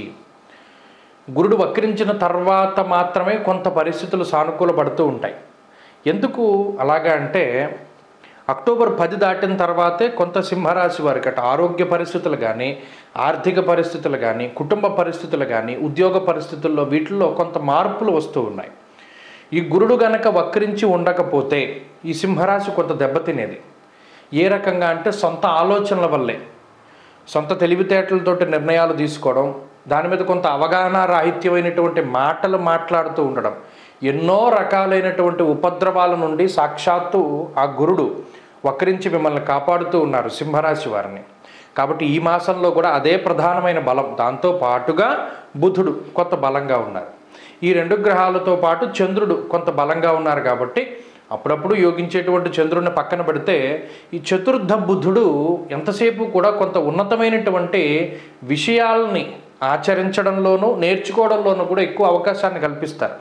గురుడు వక్రించిన తర్వాత మాత్రమే కొంత పరిస్థితులు సానుకూలపడుతూ ఉంటాయి. ఎందుకు అలాగా అంటే అక్టోబర్ 10 దాటిన తర్వాతే కొంత సింహరాశి వారికి అటు ఆరోగ్య పరిస్థితులు కానీ ఆర్థిక పరిస్థితులు కానీ కుటుంబ పరిస్థితులు కానీ ఉద్యోగ పరిస్థితుల్లో వీటిల్లో కొంత మార్పులు వస్తూ ఉన్నాయి. ఈ గురుడు గనక వక్రించి ఉండకపోతే ఈ సింహరాశి కొంత దెబ్బతినేది. ఏ రకంగా అంటే సొంత ఆలోచనల వల్లే, సొంత తెలివితేటలతోటి నిర్ణయాలు తీసుకోవడం, దాని మీద కొంత అవగాహన రాహిత్యమైనటువంటి మాటలు మాట్లాడుతూ ఉండడం, ఎన్నో రకాలైనటువంటి ఉపద్రవాల నుండి సాక్షాత్తు ఆ గురుడు వక్రించి మిమ్మల్ని కాపాడుతూ ఉన్నారు సింహరాశి వారిని. కాబట్టి ఈ మాసంలో కూడా అదే ప్రధానమైన బలం. దాంతో పాటుగా బుధుడు కొంత బలంగా ఉన్నారు. ఈ 2 గ్రహాలతో పాటు చంద్రుడు కొంత బలంగా ఉన్నారు. కాబట్టి అప్పుడప్పుడు యోగించేటువంటి చంద్రుడిని పక్కన పెడితే ఈ చతుర్థ బుధుడు ఎంతసేపు కూడా కొంత ఉన్నతమైనటువంటి విషయాల్ని ఆచరించడంలోనూ నేర్చుకోవడంలోనూ కూడా ఎక్కువ అవకాశాన్ని కల్పిస్తారు.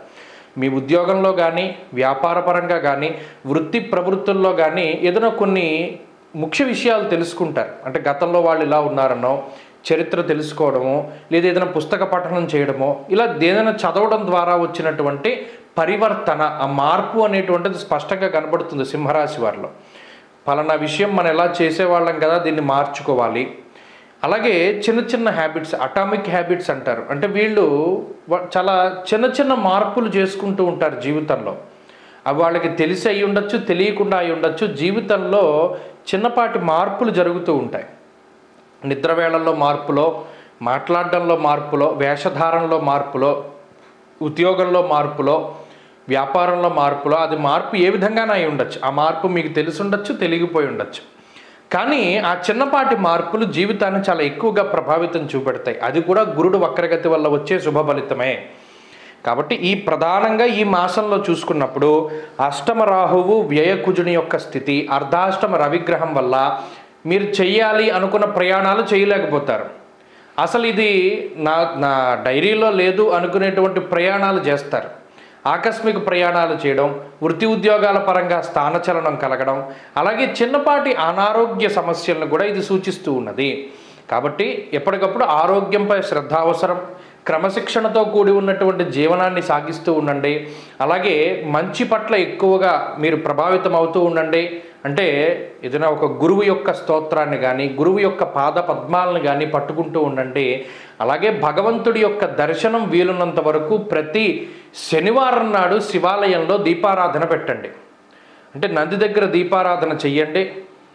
మీ ఉద్యోగంలో కానీ వ్యాపారపరంగా కానీ వృత్తి ప్రవృత్తుల్లో కానీ ఏదైనా కొన్ని ముఖ్య విషయాలు తెలుసుకుంటారు. అంటే గతంలో వాళ్ళు ఇలా ఉన్నారనో చరిత్ర తెలుసుకోవడమో లేదా ఏదైనా పుస్తక పఠనం చేయడమో ఇలా ఏదైనా చదవడం ద్వారా వచ్చినటువంటి పరివర్తన, ఆ మార్పు అనేటువంటిది స్పష్టంగా కనబడుతుంది సింహరాశి వారిలో. పలానా విషయం మనం ఎలా చేసేవాళ్ళం కదా, దీన్ని మార్చుకోవాలి. అలాగే చిన్న చిన్న హ్యాబిట్స్, అటామిక్ హ్యాబిట్స్ అంటారు. అంటే వీళ్ళు చాలా చిన్న చిన్న మార్పులు చేసుకుంటూ ఉంటారు జీవితంలో. అవి వాళ్ళకి తెలిసి అయి ఉండొచ్చు, తెలియకుండా అయి ఉండొచ్చు. జీవితంలో చిన్నపాటి మార్పులు జరుగుతూ ఉంటాయి. నిద్ర వేళల్లో మార్పులో, మాట్లాడడంలో మార్పులో, వేషధారణలో మార్పులో, ఉద్యోగంలో మార్పులో, వ్యాపారంలో మార్పులో, అది మార్పు ఏ విధంగానే అయి ఉండొచ్చు. ఆ మార్పు మీకు తెలిసి ఉండొచ్చు, తెలియపోయి ఉండొచ్చు. కానీ ఆ చిన్నపాటి మార్పులు జీవితాన్ని చాలా ఎక్కువగా ప్రభావితం చూపెడతాయి. అది కూడా గురుడు వక్రగతి వల్ల వచ్చే శుభ ఫలితమే. కాబట్టి ప్రధానంగా ఈ మాసంలో చూసుకున్నప్పుడు అష్టమ రాహువు వ్యయకుజుని యొక్క స్థితి, అర్ధాష్టమ రవిగ్రహం వల్ల మీరు చెయ్యాలి అనుకున్న ప్రయాణాలు చేయలేకపోతారు. అసలు ఇది నా డైరీలో లేదు అనుకునేటువంటి ప్రయాణాలు చేస్తారు. ఆకస్మిక ప్రయాణాలు చేయడం, వృత్తి ఉద్యోగాల పరంగా స్థానచలనం కలగడం, అలాగే చిన్నపాటి అనారోగ్య సమస్యలను కూడా ఇది సూచిస్తూ ఉన్నది. కాబట్టి ఎప్పటికప్పుడు ఆరోగ్యంపై శ్రద్ధ అవసరం. క్రమశిక్షణతో కూడి ఉన్నటువంటి జీవనాన్ని సాగిస్తూ ఉండండి. అలాగే మంచి పట్ల ఎక్కువగా మీరు ప్రభావితం అవుతూ ఉండండి. అంటే ఏదైనా ఒక గురువు యొక్క స్తోత్రాన్ని కానీ, గురువు యొక్క పాద పద్మాలను కానీ పట్టుకుంటూ ఉండండి. అలాగే భగవంతుడి యొక్క దర్శనం వీలున్నంత వరకు ప్రతి శనివారం నాడు శివాలయంలో దీపారాధన పెట్టండి. అంటే నంది దగ్గర దీపారాధన చెయ్యండి,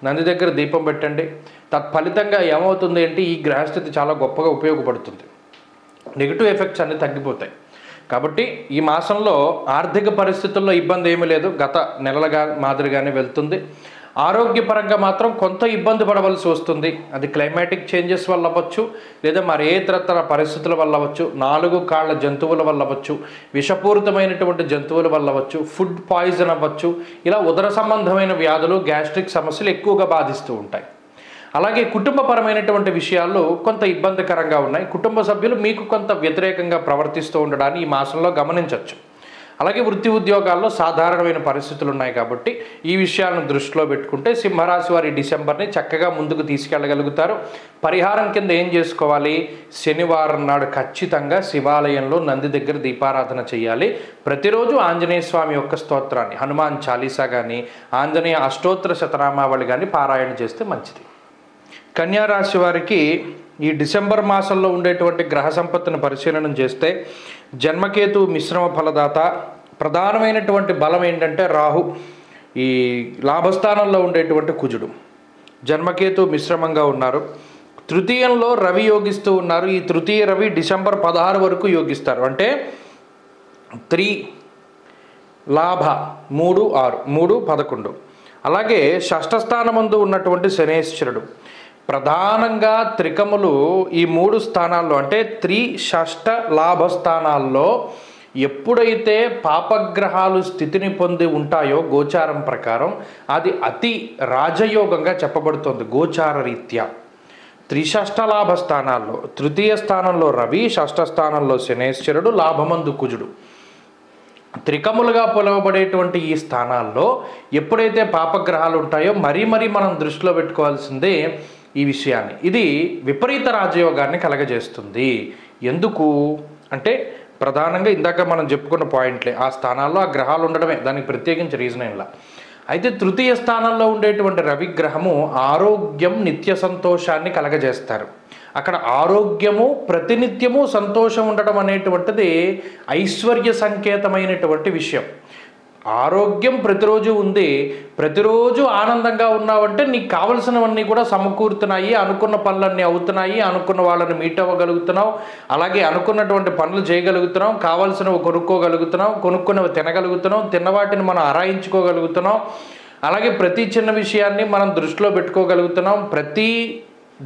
నంది దగ్గర దీపం పెట్టండి. తత్ఫలితంగా ఏమవుతుంది అంటే ఈ గ్రహస్థితి చాలా గొప్పగా ఉపయోగపడుతుంది. నెగిటివ్ ఎఫెక్ట్స్ అన్నీ తగ్గిపోతాయి. కాబట్టి ఈ మాసంలో ఆర్థిక పరిస్థితుల్లో ఇబ్బంది ఏమీ లేదు, గత నెలలుగా మాదిరిగానే వెళ్తుంది. ఆరోగ్యపరంగా మాత్రం కొంత ఇబ్బంది పడవలసి వస్తుంది. అది క్లైమాటిక్ చేంజెస్ వల్ల అవ్వచ్చు, లేదా మరి ఏ ఇతరతర పరిస్థితుల వల్ల అవ్వచ్చు, 4 కాళ్ళ జంతువుల వల్ల అవ్వచ్చు, విషపూరితమైనటువంటి జంతువుల వల్ల అవ్వచ్చు, ఫుడ్ పాయిజన్ అవ్వచ్చు. ఇలా ఉదర సంబంధమైన వ్యాధులు, గ్యాస్ట్రిక్ సమస్యలు ఎక్కువగా బాధిస్తూ ఉంటాయి. అలాగే కుటుంబపరమైనటువంటి విషయాల్లో కొంత ఇబ్బందికరంగా ఉన్నాయి. కుటుంబ సభ్యులు మీకు కొంత వ్యతిరేకంగా ప్రవర్తిస్తూ ఉండడాన్ని ఈ మాసంలో గమనించవచ్చు. అలాగే వృత్తి ఉద్యోగాల్లో సాధారణమైన పరిస్థితులు ఉన్నాయి. కాబట్టి ఈ విషయాలను దృష్టిలో పెట్టుకుంటే సింహరాశి వారి డిసెంబర్ని చక్కగా ముందుకు తీసుకెళ్ళగలుగుతారు. పరిహారం కింద ఏం చేసుకోవాలి? శనివారం నాడు ఖచ్చితంగా శివాలయంలో నంది దగ్గర దీపారాధన చేయాలి. ప్రతిరోజు ఆంజనేయ స్వామి యొక్క స్తోత్రాన్ని, హనుమాన్ చాలీసా కానీ, ఆంజనేయ అష్టోత్తర శతనామావళి కానీ పారాయణ చేస్తే మంచిది. కన్యారాశి వారికి ఈ డిసెంబర్ మాసంలో ఉండేటువంటి గ్రహ సంపత్తిని పరిశీలన చేస్తే జన్మకేతు మిశ్రమ ఫలదాత. ప్రధానమైనటువంటి బలం ఏంటంటే రాహు, ఈ లాభస్థానంలో ఉండేటువంటి కుజుడు. జన్మకేతు మిశ్రమంగా ఉన్నారు. తృతీయంలో రవి యోగిస్తూ ఉన్నారు. ఈ తృతీయ రవి డిసెంబర్ 16 వరకు యోగిస్తారు. అంటే 3 లాభ 3 6 3 11. అలాగే షష్ఠస్థానమందు ఉన్నటువంటి శనేశ్వరుడు. ప్రధానంగా త్రికములు ఈ 3 స్థానాల్లో అంటే 3 షష్ఠ లాభస్థానాల్లో ఎప్పుడైతే పాపగ్రహాలు స్థితిని పొంది ఉంటాయో గోచారం ప్రకారం అది అతి రాజయోగంగా చెప్పబడుతుంది గోచార రీత్యా. త్రిషష్ఠ లాభ స్థానాల్లో తృతీయ స్థానంలో రవి, షష్ఠ స్థానంలో శనేశ్వరుడు, లాభమందు కుజుడు. త్రికములుగా పిలువబడేటువంటి ఈ స్థానాల్లో ఎప్పుడైతే పాపగ్రహాలు ఉంటాయో మరీ మనం దృష్టిలో పెట్టుకోవాల్సిందే ఈ విషయాన్ని. ఇది విపరీత రాజయోగాన్ని కలగజేస్తుంది. ఎందుకు అంటే ప్రధానంగా ఇందాక మనం చెప్పుకున్న పాయింట్లే, ఆ స్థానాల్లో ఆ గ్రహాలు ఉండడమే, దానికి ప్రత్యేకించి రీజన్ ఏంలా. అయితే తృతీయ స్థానంలో ఉండేటువంటి రవిగ్రహము ఆరోగ్యం, నిత్య సంతోషాన్ని కలగజేస్తారు. అక్కడ ఆరోగ్యము, ప్రతినిత్యము సంతోషం ఉండడం అనేటువంటిది ఐశ్వర్య సంకేతమైనటువంటి విషయం. ఆరోగ్యం ప్రతిరోజు ఉంది, ప్రతిరోజు ఆనందంగా ఉన్నావంటే నీకు కావలసినవన్నీ కూడా సమకూరుతున్నాయి, అనుకున్న పనులన్నీ అవుతున్నాయి, అనుకున్న వాళ్ళని మీట్ అవ్వగలుగుతున్నావు, అలాగే అనుకున్నటువంటి పనులు చేయగలుగుతున్నాం, కావాల్సినవి కొనుక్కోగలుగుతున్నాం, కొనుక్కున్నవి తినగలుగుతున్నాం, తిన్నవాటిని మనం ఆరాయించుకోగలుగుతున్నాం. అలాగే ప్రతి చిన్న విషయాన్ని మనం దృష్టిలో పెట్టుకోగలుగుతున్నాం. ప్రతి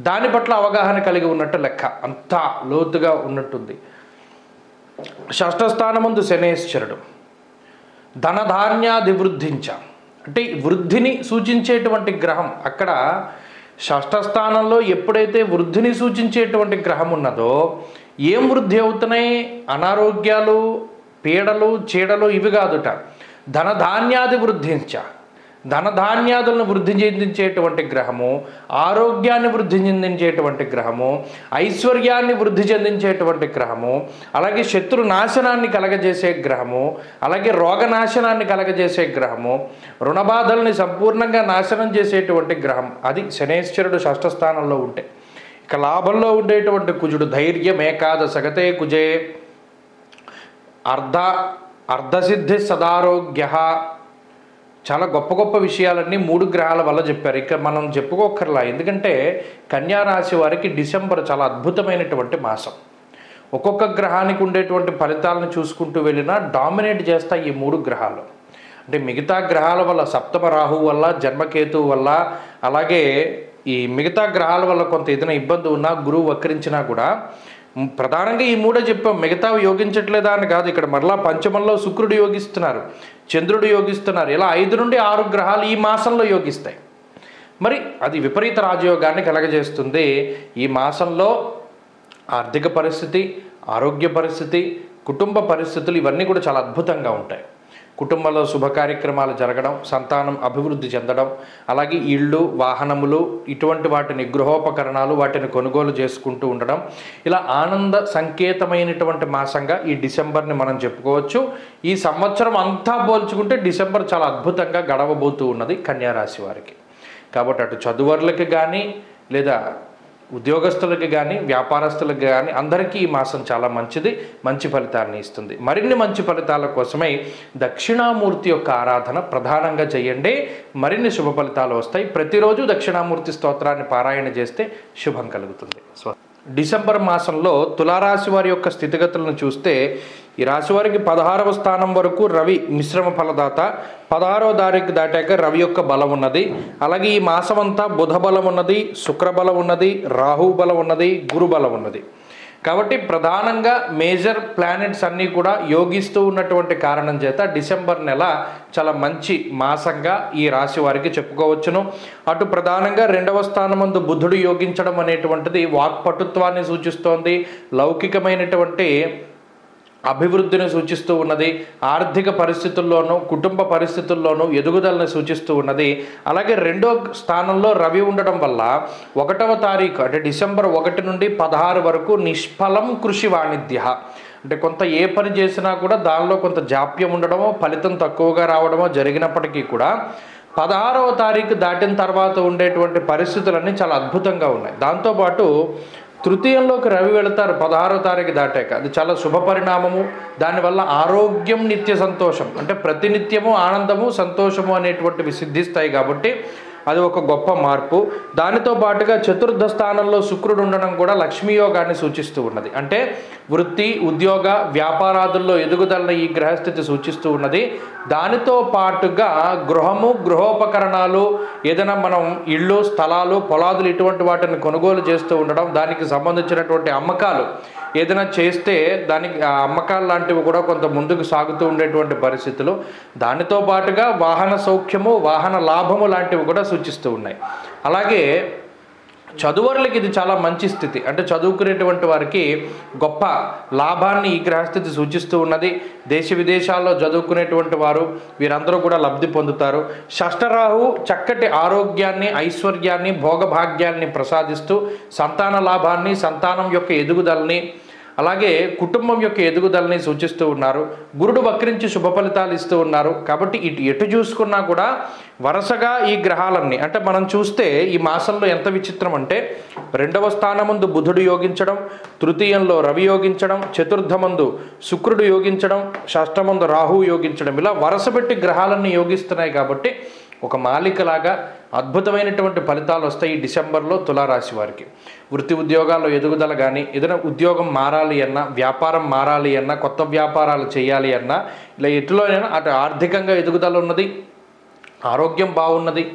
దాని పట్ల అవగాహన కలిగి ఉన్నట్టు లెక్క, అంతా లోతుగా ఉన్నట్టుంది. షష్ఠస్థానమందు శనేశ్వరుడు ధనధాన్యాధివృద్ధించ, అంటే వృద్ధిని సూచించేటువంటి గ్రహం. అక్కడ షష్ఠస్థానంలో ఎప్పుడైతే వృద్ధిని సూచించేటువంటి గ్రహం ఉన్నదో ఏం వృద్ధి అవుతున్నాయి? అనారోగ్యాలు, పీడలు, చీడలు ఇవి కాదుట. ధనధాన్యాధివృద్ధించ, ధనధాన్యాదులను వృద్ధి చెందించేటువంటి గ్రహము, ఆరోగ్యాన్ని వృద్ధి చెందించేటువంటి గ్రహము, ఐశ్వర్యాన్ని వృద్ధి చెందించేటువంటి గ్రహము, అలాగే శత్రు నాశనాన్ని కలగజేసే గ్రహము, అలాగే రోగనాశనాన్ని కలగజేసే గ్రహము, రుణబాధల్ని సంపూర్ణంగా నాశనం చేసేటువంటి గ్రహం అది శనేశ్వరుడు షష్ఠ స్థానంలో ఉంటే. ఇక లాభంలో ఉండేటువంటి కుజుడు ధైర్యం ఏకాదశగతే కుజే అర్ధసిద్ధి సదారోగ్య. చాలా గొప్ప గొప్ప విషయాలన్నీ 3 గ్రహాల వల్ల చెప్పారు. ఇక మనం చెప్పుకోకర్లా, ఎందుకంటే కన్యా రాశి వారికి డిసెంబర్ చాలా అద్భుతమైనటువంటి మాసం. ఒక్కొక్క గ్రహానికి ఉండేటువంటి ఫలితాలను చూసుకుంటూ వెళ్ళినా డామినేట్ చేస్తాయి ఈ 3 గ్రహాలు. అంటే మిగతా గ్రహాల వల్ల సప్తమ రాహు వల్ల, జన్మకేతువు వల్ల, అలాగే ఈ మిగతా గ్రహాల వల్ల కొంత ఏదైనా ఇబ్బంది ఉన్నా, గురువు వక్రించినా కూడా ప్రధానంగా ఈ 3 చెప్పాం. మిగతావి యోగించట్లేదా అని కాదు. ఇక్కడ మరలా పంచమంలో శుక్రుడు యోగిస్తున్నారు, చంద్రుడు యోగిస్తున్నారు. ఇలా 5 నుండి 6 గ్రహాలు ఈ మాసంలో యోగిస్తాయి. మరి అది విపరీత రాజయోగాన్ని కలగజేస్తుంది. ఈ మాసంలో ఆర్థిక పరిస్థితి, ఆరోగ్య పరిస్థితి, కుటుంబ పరిస్థితులు ఇవన్నీ కూడా చాలా అద్భుతంగా ఉంటాయి. కుటుంబంలో శుభ కార్యక్రమాలు జరగడం, సంతానం అభివృద్ధి చెందడం, అలాగే ఇళ్ళు, వాహనములు, ఇటువంటి వాటిని గృహోపకరణాలు వాటిని కొనుగోలు చేసుకుంటూ ఉండడం, ఇలా ఆనంద సంకేతమైనటువంటి మాసంగా ఈ డిసెంబర్ని మనం చెప్పుకోవచ్చు. ఈ సంవత్సరం అంతా పోల్చుకుంటే డిసెంబర్ చాలా అద్భుతంగా గడవబోతూ ఉన్నది కన్యా రాశి వారికి. కాబట్టి అటు చదువర్లకి కానీ, లేదా ఉద్యోగస్తులకి కానీ, వ్యాపారస్తులకు కానీ అందరికీ ఈ మాసం చాలా మంచిది, మంచి ఫలితాన్ని ఇస్తుంది. మరిన్ని మంచి ఫలితాల కోసమై దక్షిణామూర్తి యొక్క ఆరాధన ప్రధానంగా చేయండి. మరిన్ని శుభ ఫలితాలు వస్తాయి. ప్రతిరోజు దక్షిణామూర్తి స్తోత్రాన్ని పారాయణ చేస్తే శుభం కలుగుతుంది. డిసెంబర్ మాసంలో తులారాశి వారి యొక్క స్థితిగతులను చూస్తే ఈ రాశి వారికి 16వ స్థానం వరకు రవి మిశ్రమ ఫలదాత. 16వ తారీఖు దాటాక రవి యొక్క బలం ఉన్నది. అలాగే ఈ మాసం అంతా బుధ బలం ఉన్నది, శుక్ర బలం ఉన్నది, రాహు బలం ఉన్నది, గురు బలం ఉన్నది. కాబట్టి ప్రధానంగా మేజర్ ప్లానెట్స్ అన్నీ కూడా యోగిస్తూ ఉన్నటువంటి కారణం చేత డిసెంబర్ నెల చాలా మంచి మాసంగా ఈ రాశి వారికి చెప్పుకోవచ్చును. అటు ప్రధానంగా 2వ స్థానమందు బుధుడు యోగించడం అనేటువంటిది వాక్పటుత్వాన్ని సూచిస్తోంది, లౌకికమైనటువంటి అభివృద్ధిని సూచిస్తూ ఉన్నది, ఆర్థిక పరిస్థితుల్లోనూ కుటుంబ పరిస్థితుల్లోనూ ఎదుగుదలను సూచిస్తూ ఉన్నది. అలాగే 2వ స్థానంలో రవి ఉండడం వల్ల 1వ తారీఖు అంటే డిసెంబర్ 1 నుండి 16 వరకు నిష్ఫలం కృషి వాణిజ్య. అంటే కొంత ఏ పని చేసినా కూడా దానిలో కొంత జాప్యం ఉండడమో, ఫలితం తక్కువగా రావడమో జరిగినప్పటికీ కూడా 16వ తారీఖు దాటిన తర్వాత ఉండేటువంటి పరిస్థితులన్నీ చాలా అద్భుతంగా ఉన్నాయి. దాంతోపాటు తృతీయంలోకి రవి వెళతారు 16వ తారీఖు దాటాక. అది చాలా శుభ పరిణామము. దానివల్ల ఆరోగ్యం, నిత్య సంతోషం, అంటే ప్రతినిత్యము ఆనందము, సంతోషము అనేటువంటివి సిద్ధిస్తాయి. కాబట్టి అది ఒక గొప్ప మార్పు. దానితో పాటుగా 4వ స్థానంలో శుక్రుడు ఉండడం కూడా లక్ష్మీయోగాన్ని సూచిస్తూ ఉన్నది. అంటే వృత్తి, ఉద్యోగ, వ్యాపారాదుల్లో ఎదుగుదలను ఈ గ్రహస్థితి సూచిస్తూ ఉన్నది. దానితో పాటుగా గృహము, గృహోపకరణాలు, ఏదైనా మనం ఇళ్ళు, స్థలాలు, పొలాదులు ఇటువంటి వాటిని కొనుగోలు చేస్తూ ఉండడం, దానికి సంబంధించినటువంటి అమ్మకాలు ఏదైనా చేస్తే దానికి ఆ అమ్మకాలు లాంటివి కూడా కొంత ముందుకు సాగుతూ ఉండేటువంటి పరిస్థితులు. దానితో పాటుగా వాహన సౌఖ్యము, వాహన లాభము లాంటివి కూడా సూచిస్తూ ఉన్నాయి. అలాగే చదువర్లకి ఇది చాలా మంచి స్థితి. అంటే చదువుకునేటువంటి వారికి గొప్ప లాభాన్ని ఈ గ్రహస్థితి సూచిస్తూ ఉన్నది. దేశ విదేశాల్లో చదువుకునేటువంటి వారు వీరందరూ కూడా లబ్ధి పొందుతారు. షష్ఠరాహు చక్కటి ఆరోగ్యాన్ని, ఐశ్వర్యాన్ని, భోగభాగ్యాన్ని ప్రసాదిస్తూ సంతాన లాభాన్ని, సంతానం యొక్క ఎదుగుదలని, అలాగే కుటుంబం యొక్క ఎదుగుదలని సూచిస్తూ ఉన్నారు. గురుడు వక్రించి శుభ ఫలితాలు ఇస్తూ ఉన్నారు. కాబట్టి ఎటు చూసుకున్నా కూడా వరుసగా ఈ గ్రహాలన్నీ, అంటే మనం చూస్తే ఈ మాసంలో ఎంత విచిత్రం అంటే 2వ స్థానమందు బుధుడు యోగించడం, తృతీయంలో రవి యోగించడం, 4థమందు శుక్రుడు యోగించడం, షష్ఠమందు రాహు యోగించడం, ఇలా వరుసపెట్టి గ్రహాలన్నీ యోగిస్తున్నాయి. కాబట్టి ఒక మాలికలాగా అద్భుతమైనటువంటి ఫలితాలు వస్తాయి ఈ డిసెంబర్లో తులారాశి వారికి. వృత్తి ఉద్యోగాల్లో ఎదుగుదల కానీ, ఏదైనా ఉద్యోగం మారాలి అన్నా, వ్యాపారం మారాలి అన్నా, కొత్త వ్యాపారాలు చేయాలి అన్నా, ఇలా ఎటులోనైనా అటు ఆర్థికంగా ఎదుగుదల ఉన్నది, ఆరోగ్యం బాగున్నది,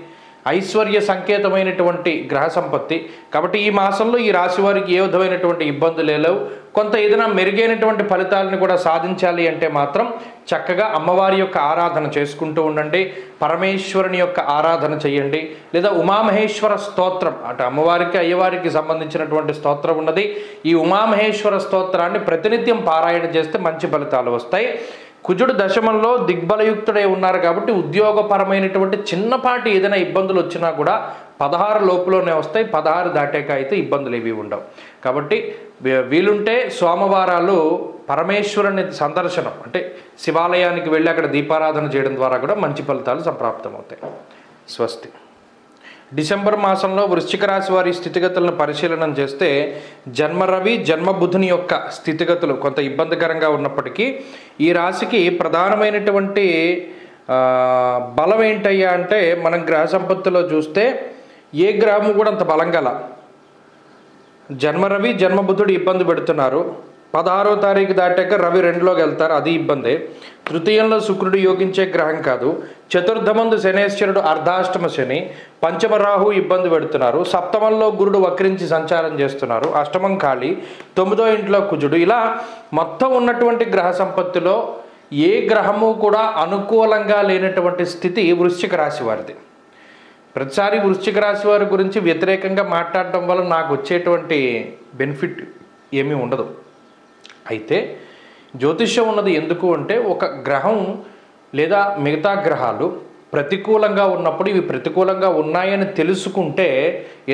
ఐశ్వర్య సంకేతమైనటువంటి గ్రహ సంపత్తి. కాబట్టి ఈ మాసంలో ఈ రాశి వారికి ఏ విధమైనటువంటి ఇబ్బందులు లేవు. కొంత ఏదైనా మెరుగైనటువంటి ఫలితాలను కూడా సాధించాలి అంటే మాత్రం చక్కగా అమ్మవారి యొక్క ఆరాధన చేసుకుంటూ ఉండండి. పరమేశ్వరుని యొక్క ఆరాధన చేయండి. లేదా ఉమామహేశ్వర స్తోత్రం, అటు అమ్మవారికి అయ్యవారికి సంబంధించినటువంటి స్తోత్రం ఉన్నది. ఈ ఉమామహేశ్వర స్తోత్రాన్ని ప్రతినిత్యం పారాయణ చేస్తే మంచి ఫలితాలు వస్తాయి. కుజుడు దశమంలో దిగ్బలయుక్తుడై ఉన్నారు కాబట్టి ఉద్యోగపరమైనటువంటి చిన్నపాటి ఏదైనా ఇబ్బందులు వచ్చినా కూడా 16 లోపులోనే వస్తాయి. 16 దాటాక అయితే ఇబ్బందులు ఏవి ఉండవు. కాబట్టి వీలుంటే సోమవారాలు పరమేశ్వరుని సందర్శనం అంటే శివాలయానికి వెళ్ళి అక్కడ దీపారాధన చేయడం ద్వారా కూడా మంచి ఫలితాలు సంప్రాప్తమవుతాయి. స్వస్తి. డిసెంబర్ మాసంలో వృశ్చిక రాశి వారి స్థితిగతులను పరిశీలన చేస్తే జన్మరవి జన్మబుధుని యొక్క స్థితిగతులు కొంత ఇబ్బందికరంగా ఉన్నప్పటికీ ఈ రాశికి ప్రధానమైనటువంటి బలం ఏంటయ్యా అంటే మనం గ్రహ సంపత్తిలో చూస్తే ఏ గ్రహము కూడా అంత బలం గల జన్మరవి జన్మబుధుడు ఇబ్బంది పెడుతున్నారు. 16వ తారీఖు దాటాక రవి 2లోకి వెళ్తారు, అది ఇబ్బంది. తృతీయంలో శుక్రుడు యోగించే గ్రహం కాదు. చతుర్థమందు శనేశ్వరుడు అర్ధాష్టమ శని, పంచమ రాహు ఇబ్బంది పెడుతున్నారు. సప్తమంలో గురుడు వక్రించి సంచారం చేస్తున్నారు. అష్టమం ఖాళీ, 9వ ఇంట్లో కుజుడు. ఇలా మొత్తం ఉన్నటువంటి గ్రహ సంపత్తిలో ఏ గ్రహము కూడా అనుకూలంగా లేనటువంటి స్థితి వృశ్చిక రాశి వారిది. ప్రతిసారి వృశ్చిక రాశి వారి గురించి వ్యతిరేకంగా మాట్లాడటం వల్ల నాకు వచ్చేటువంటి బెనిఫిట్ ఏమీ ఉండదు. అయితే జ్యోతిష్యం ఉన్నది ఎందుకు అంటే ఒక గ్రహం లేదా మిగతా గ్రహాలు ప్రతికూలంగా ఉన్నప్పుడు ఇవి ప్రతికూలంగా ఉన్నాయని తెలుసుకుంటే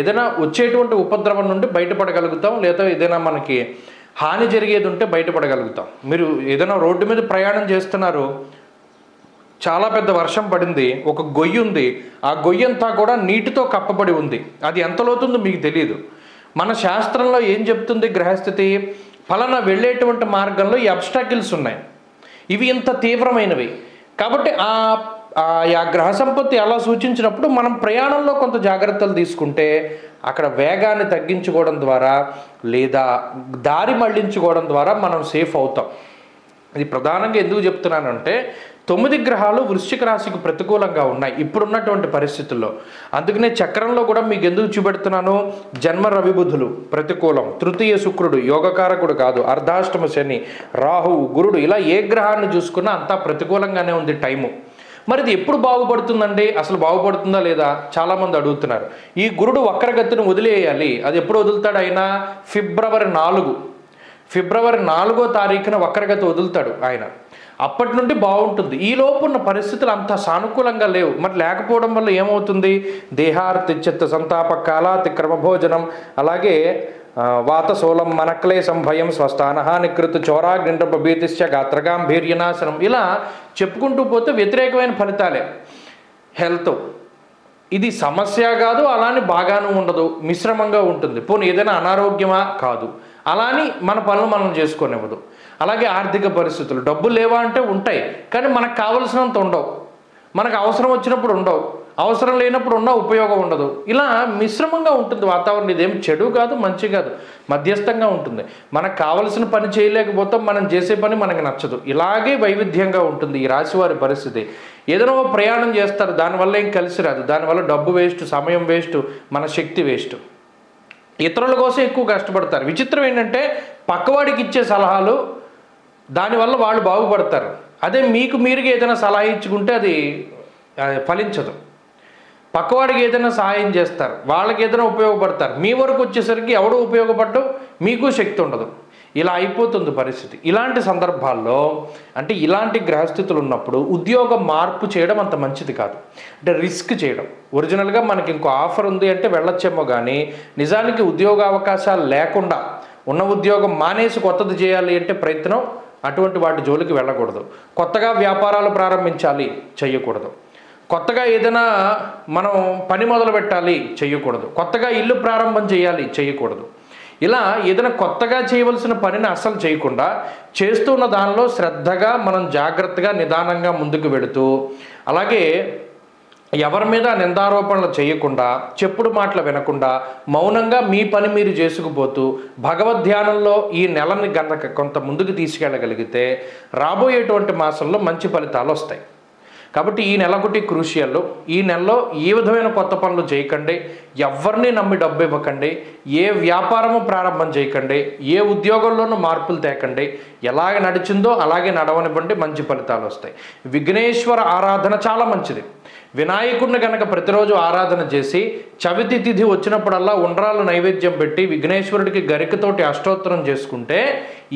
ఏదైనా వచ్చేటువంటి ఉపద్రవం నుండి బయటపడగలుగుతాం, లేదా ఏదైనా మనకి హాని జరిగేది ఉంటే బయటపడగలుగుతాం. మీరు ఏదైనా రోడ్డు మీద ప్రయాణం చేస్తున్నారు, చాలా పెద్ద వర్షం పడింది, ఒక గొయ్యి ఉంది, ఆ గొయ్యి అంతా కూడా నీటితో కప్పబడి ఉంది, అది ఎంత లోతుందో మీకు తెలియదు. మన శాస్త్రంలో ఏం చెప్తుంది గ్రహస్థితి? ఫలానా వెళ్ళేటువంటి మార్గంలో ఈ అబ్స్టాకిల్స్ ఉన్నాయి, ఇవి ఇంత తీవ్రమైనవి. కాబట్టి ఆ గ్రహ సంపత్తి అలా సూచించినప్పుడు మనం ప్రయాణంలో కొంత జాగ్రత్తలు తీసుకుంటే అక్కడ వేగాన్ని తగ్గించుకోవడం ద్వారా లేదా దారి మళ్లించుకోవడం ద్వారా మనం సేఫ్ అవుతాం. ఇది ప్రధానంగా ఎందుకు చెప్తున్నానంటే 9 గ్రహాలు వృశ్చిక రాశికి ప్రతికూలంగా ఉన్నాయి ఇప్పుడున్నటువంటి పరిస్థితుల్లో. అందుకనే చక్రంలో కూడా మీకు ఎందుకు చూపెడుతున్నాను, జన్మ రవి బుధులు ప్రతికూలం, తృతీయ శుక్రుడు యోగకారకుడు కాదు, అర్ధాష్టమ శని, రాహువు, గురుడు, ఇలా ఏ గ్రహాన్ని చూసుకున్నా అంతా ప్రతికూలంగానే ఉంది టైము. మరి ఇది ఎప్పుడు బాగుపడుతుందండి? అసలు బాగుపడుతుందా లేదా చాలామంది అడుగుతున్నారు. ఈ గురుడు వక్రగతిని వదిలేయాలి, అది ఎప్పుడు వదులుతాడు? అయినా ఫిబ్రవరి 4వ తారీఖున వక్రగతి వదులుతాడు ఆయన. అప్పటి నుండి బాగుంటుంది. ఈ లోపు ఉన్న పరిస్థితులు అంత సానుకూలంగా లేవు. మరి లేకపోవడం వల్ల ఏమవుతుంది? దేహార్తిచ్యత్త సంతాప కాలాతిక్రమ భోజనం, అలాగే వాతశూలం మనక్లేశం భయం స్వస్థానహానికృత చోరాగ్నిండ్రప భీతిశ్చ గాత్రగాంభీర్యనాశనం, ఇలా చెప్పుకుంటూ పోతే వ్యతిరేకమైన ఫలితాలే. హెల్త్ ఇది సమస్య కాదు, అలాని బాగాను ఉండదు, మిశ్రమంగా ఉంటుంది. పోనీ ఏదైనా అనారోగ్యమా? కాదు. అలాని మన పనులు మనం చేసుకోనివ్వదు. అలాగే ఆర్థిక పరిస్థితులు, డబ్బులు లేవా అంటే ఉంటాయి, కానీ మనకు కావలసినంత ఉండవు, మనకు అవసరం వచ్చినప్పుడు ఉండవు, అవసరం లేనప్పుడు ఉన్న ఉపయోగం ఉండదు. ఇలా మిశ్రమంగా ఉంటుంది వాతావరణం. ఇదేం చెడు కాదు, మంచి కాదు, మధ్యస్థంగా ఉంటుంది. మనకు కావలసిన పని చేయలేకపోతాం, మనం చేసే పని మనకు నచ్చదు. ఇలాగే వైవిధ్యంగా ఉంటుంది ఈ రాశివారి పరిస్థితి. ఏదైనా ప్రయాణం చేస్తారు, దానివల్ల ఏం కలిసి రాదు, దానివల్ల డబ్బు వేస్ట్, సమయం వేస్ట్, మన శక్తి వేస్ట్. ఇతరుల కోసం ఎక్కువ కష్టపడతారు. విచిత్రం ఏంటంటే పక్కవాడికి ఇచ్చే సలహాలు దానివల్ల వాళ్ళు బాగుపడతారు. అదే మీకు మీరుగా ఏదైనా సలహా ఇచ్చుకుంటే అది ఫలించదు. పక్కవాడికి ఏదైనా సహాయం చేస్తారు, వాళ్ళకి ఏదైనా ఉపయోగపడతారు, మీ వరకు వచ్చేసరికి ఎవడో ఉపయోగపడటం, మీకు శక్తి ఉండదు. ఇలా అయిపోతుంది పరిస్థితి. ఇలాంటి సందర్భాల్లో అంటే ఇలాంటి గ్రహస్థితులు ఉన్నప్పుడు ఉద్యోగం మార్పు చేయడం అంత మంచిది కాదు. అంటే రిస్క్ చేయడం. ఒరిజినల్గా మనకి ఇంకో ఆఫర్ ఉంది అంటే వెళ్ళొచ్చేమో, కానీ నిజానికి ఉద్యోగ అవకాశాలు లేకుండా ఉన్న ఉద్యోగం మానేసి కొత్తది చేయాలి అంటే ప్రయత్నం, అటువంటి వాటి జోలికి వెళ్ళకూడదు. కొత్తగా వ్యాపారాలు ప్రారంభించాలి, చేయకూడదు. కొత్తగా ఏదైనా మనం పని మొదలు పెట్టాలి, చేయకూడదు. కొత్తగా ఇల్లు ప్రారంభం చేయాలి, చేయకూడదు. ఇలా ఏదైనా కొత్తగా చేయవలసిన పనిని అస్సలు చేయకుండా చేస్తున్న దానిలో శ్రద్ధగా మనం జాగ్రత్తగా నిదానంగా ముందుకు వెళుతూ, అలాగే ఎవరి మీద నిందారోపణలు చేయకుండా, చెప్పుడు మాటలు వినకుండా మౌనంగా మీ పని మీరు చేసుకుపోతూ భగవద్ధ్యానంలో ఈ నెలని గనక కొంత ముందుకు తీసుకెళ్ళగలిగితే రాబోయేటువంటి మాసంలో మంచి ఫలితాలు వస్తాయి. కాబట్టి ఈ నెల ఒకటి క్రూషియల్. ఈ నెలలో ఏ విధమైన కొత్త పనులు చేయకండి, ఎవరిని నమ్మి డబ్బు ఇవ్వకండి, ఏ వ్యాపారము ప్రారంభం చేయకండి, ఏ ఉద్యోగంలోనూ మార్పులు తేకండి. ఎలాగ నడిచిందో అలాగే నడవనివ్వండి, మంచి ఫలితాలు వస్తాయి. విఘ్నేశ్వర ఆరాధన చాలా మంచిది. వినాయకుడిని కనుక ప్రతిరోజు ఆరాధన చేసి చవితి తిథి వచ్చినప్పుడల్లా ఉండ్రాలు నైవేద్యం పెట్టి విఘ్నేశ్వరుడికి గరికతోటి అష్టోత్తరం చేసుకుంటే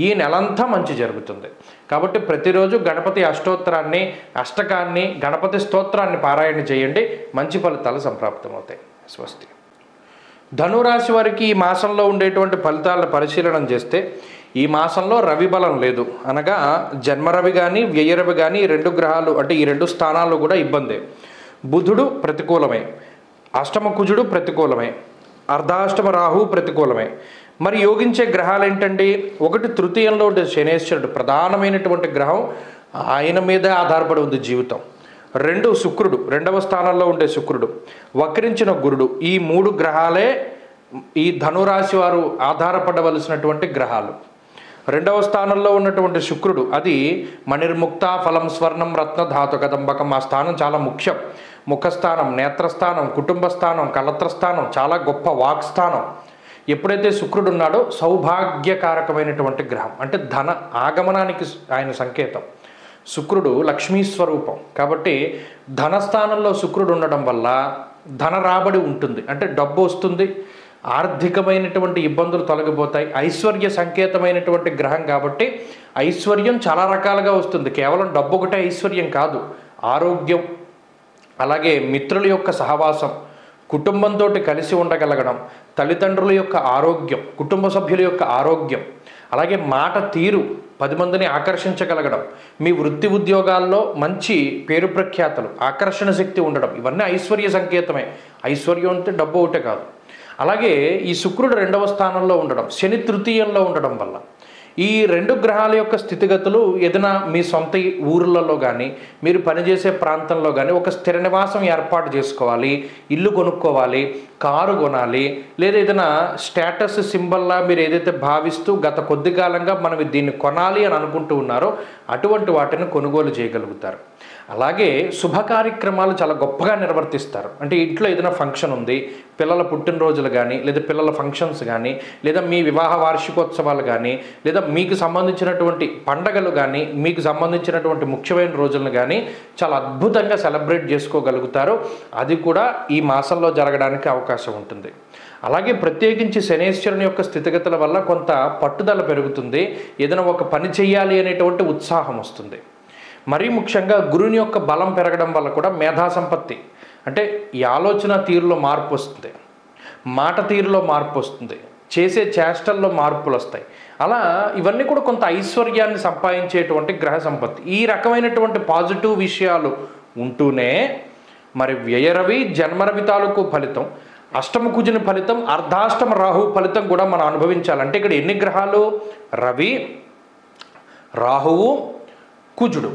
ఈ నెలంతా మంచి జరుగుతుంది. కాబట్టి ప్రతిరోజు గణపతి అష్టోత్తరాన్ని, అష్టకాన్ని, గణపతి స్తోత్రాన్ని పారాయణ చేయండి, మంచి ఫలితాలు సంప్రాప్తమవుతాయి. స్వస్తి. ధనురాశి వారికి ఈ మాసంలో ఉండేటువంటి ఫలితాలను పరిశీలన చేస్తే ఈ మాసంలో రవి బలం లేదు, అనగా జన్మరవి కానీ వ్యయరవి కానీ ఈ 2 గ్రహాలు అంటే ఈ 2 స్థానాలు కూడా ఇబ్బందే. బుధుడు ప్రతికూలమే, అష్టమ కుజుడు ప్రతికూలమే, అర్ధాష్టమ రాహు ప్రతికూలమే. మరి యోగించే గ్రహాలు ఏంటండి? ఒకటి తృతీయంలో ఉండే శనేశ్వరుడు, ప్రధానమైనటువంటి గ్రహం, ఆయన మీదే ఆధారపడి ఉంది జీవితం. 2 శుక్రుడు, 2వ స్థానంలో ఉండే శుక్రుడు, వక్రించిన గురుడు. ఈ 3 గ్రహాలే ఈ ధనురాశి వారు ఆధారపడవలసినటువంటి గ్రహాలు. 2వ స్థానంలో ఉన్నటువంటి శుక్రుడు, అది మణిర్ముక్త ఫలం స్వర్ణం రత్న ధాతు కదంబకం. ఆ స్థానం చాలా ముఖ్యం. ముఖస్థానం, నేత్రస్థానం, కుటుంబ స్థానం, కలత్రస్థానం, చాలా గొప్ప వాక్స్థానం. ఎప్పుడైతే శుక్రుడు ఉన్నాడో సౌభాగ్యకారకమైనటువంటి గ్రహం, అంటే ధన ఆగమనానికి ఆయన సంకేతం. శుక్రుడు లక్ష్మీ స్వరూపం కాబట్టి ధనస్థానంలో శుక్రుడు ఉండడం వల్ల ధన రాబడి ఉంటుంది, అంటే డబ్బు వస్తుంది, ఆర్థికమైనటువంటి ఇబ్బందులు తొలగిపోతాయి. ఐశ్వర్య సంకేతమైనటువంటి గ్రహం కాబట్టి ఐశ్వర్యం చాలా రకాలుగా వస్తుంది. కేవలం డబ్బు ఒకటే ఐశ్వర్యం కాదు, ఆరోగ్యం, అలాగే మిత్రుల యొక్క సహవాసం, కుటుంబంతో కలిసి ఉండగలగడం, తల్లిదండ్రుల యొక్క ఆరోగ్యం, కుటుంబ సభ్యుల యొక్క ఆరోగ్యం, అలాగే మాట తీరు, 10 మందిని ఆకర్షించగలగడం, మీ వృత్తి ఉద్యోగాల్లో మంచి పేరు ప్రఖ్యాతలు, ఆకర్షణ శక్తి ఉండడం, ఇవన్నీ ఐశ్వర్య సంకేతమే. ఐశ్వర్యం అంటే డబ్బు ఒకటే కాదు. అలాగే ఈ శుక్రుడు 2వ స్థానంలో ఉండడం, శని తృతీయంలో ఉండడం వల్ల ఈ 2 గ్రహాల యొక్క స్థితిగతులు ఏదైనా మీ సొంత ఊర్లలో కానీ మీరు పనిచేసే ప్రాంతంలో కానీ ఒక స్థిర నివాసం ఏర్పాటు చేసుకోవాలి, ఇల్లు కొనుక్కోవాలి, కారు కొనాలి, లేదా ఏదైనా స్టేటస్ సింబల్లా మీరు ఏదైతే భావిస్తూ గత కొద్ది కాలంగా మనం దీన్ని కొనాలి అని అనుకుంటూ ఉన్నారో అటువంటి వాటిని కొనుగోలు చేయగలుగుతారు. అలాగే శుభ కార్యక్రమాలు చాలా గొప్పగా నిర్వర్తిస్తారు. అంటే ఇంట్లో ఏదైనా ఫంక్షన్ ఉంది, పిల్లల పుట్టినరోజులు కానీ, లేదా పిల్లల ఫంక్షన్స్ కానీ, లేదా మీ వివాహ వార్షికోత్సవాలు కానీ, లేదా మీకు సంబంధించినటువంటి పండగలు కానీ, మీకు సంబంధించినటువంటి ముఖ్యమైన రోజులను కానీ చాలా అద్భుతంగా సెలబ్రేట్ చేసుకోగలుగుతారు. అది కూడా ఈ మాసంలో జరగడానికి అవకాశం ఉంటుంది. అలాగే ప్రత్యేకించి శనేశ్వరుని యొక్క స్థితిగతుల వల్ల కొంత పట్టుదల పెరుగుతుంది, ఏదైనా ఒక పని చేయాలి అనేటువంటి ఉత్సాహం వస్తుంది. మరీ ముఖ్యంగా గురుని యొక్క బలం పెరగడం వల్ల కూడా మేధా సంపత్తి, అంటే ఈ ఆలోచన తీరులో మార్పు వస్తుంది, మాట తీరులో మార్పు వస్తుంది, చేసే చేష్టల్లో మార్పులు వస్తాయి. అలా ఇవన్నీ కూడా కొంత ఐశ్వర్యాన్ని సంపాదించేటువంటి గ్రహ సంపత్తి. ఈ రకమైనటువంటి పాజిటివ్ విషయాలు ఉంటూనే మరి వ్యయరవి జన్మరవి తాలూకు ఫలితం, అష్టమ కుజుని ఫలితం, అర్ధాష్టమ రాహు ఫలితం కూడా మనం అనుభవించాలంటే ఇక్కడ ఎన్ని గ్రహాలు? రవి, రాహువు, కుజుడు.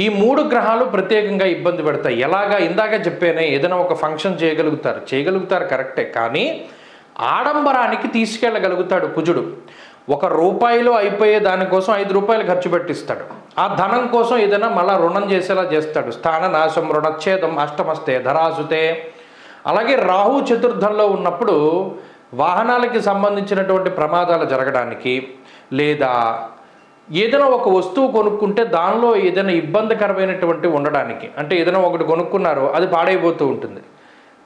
ఈ 3 గ్రహాలు ప్రత్యేకంగా ఇబ్బంది పెడతాయి. ఎలాగా? ఇందాక చెప్పానే, ఏదైనా ఒక ఫంక్షన్ చేయగలుగుతారు కరెక్టే, కానీ ఆడంబరానికి తీసుకెళ్ళగలుగుతాడు కుజుడు. ₹1 అయిపోయే దానికోసం ₹5 ఖర్చు పెట్టిస్తాడు. ఆ ధనం కోసం ఏదైనా మళ్ళా రుణం చేసేలా చేస్తాడు. స్థాన నాశం, రుణచ్ఛేదం, అష్టమస్తే ధరాసుతే. అలాగే రాహు చతుర్థంలో ఉన్నప్పుడు వాహనాలకి సంబంధించినటువంటి ప్రమాదాలు జరగడానికి, లేదా ఏదైనా ఒక వస్తువు కొనుక్కుంటే దానిలో ఏదైనా ఇబ్బందికరమైనటువంటి ఉండడానికి, అంటే ఏదైనా ఒకటి కొనుక్కున్నారో అది పాడైపోతూ ఉంటుంది,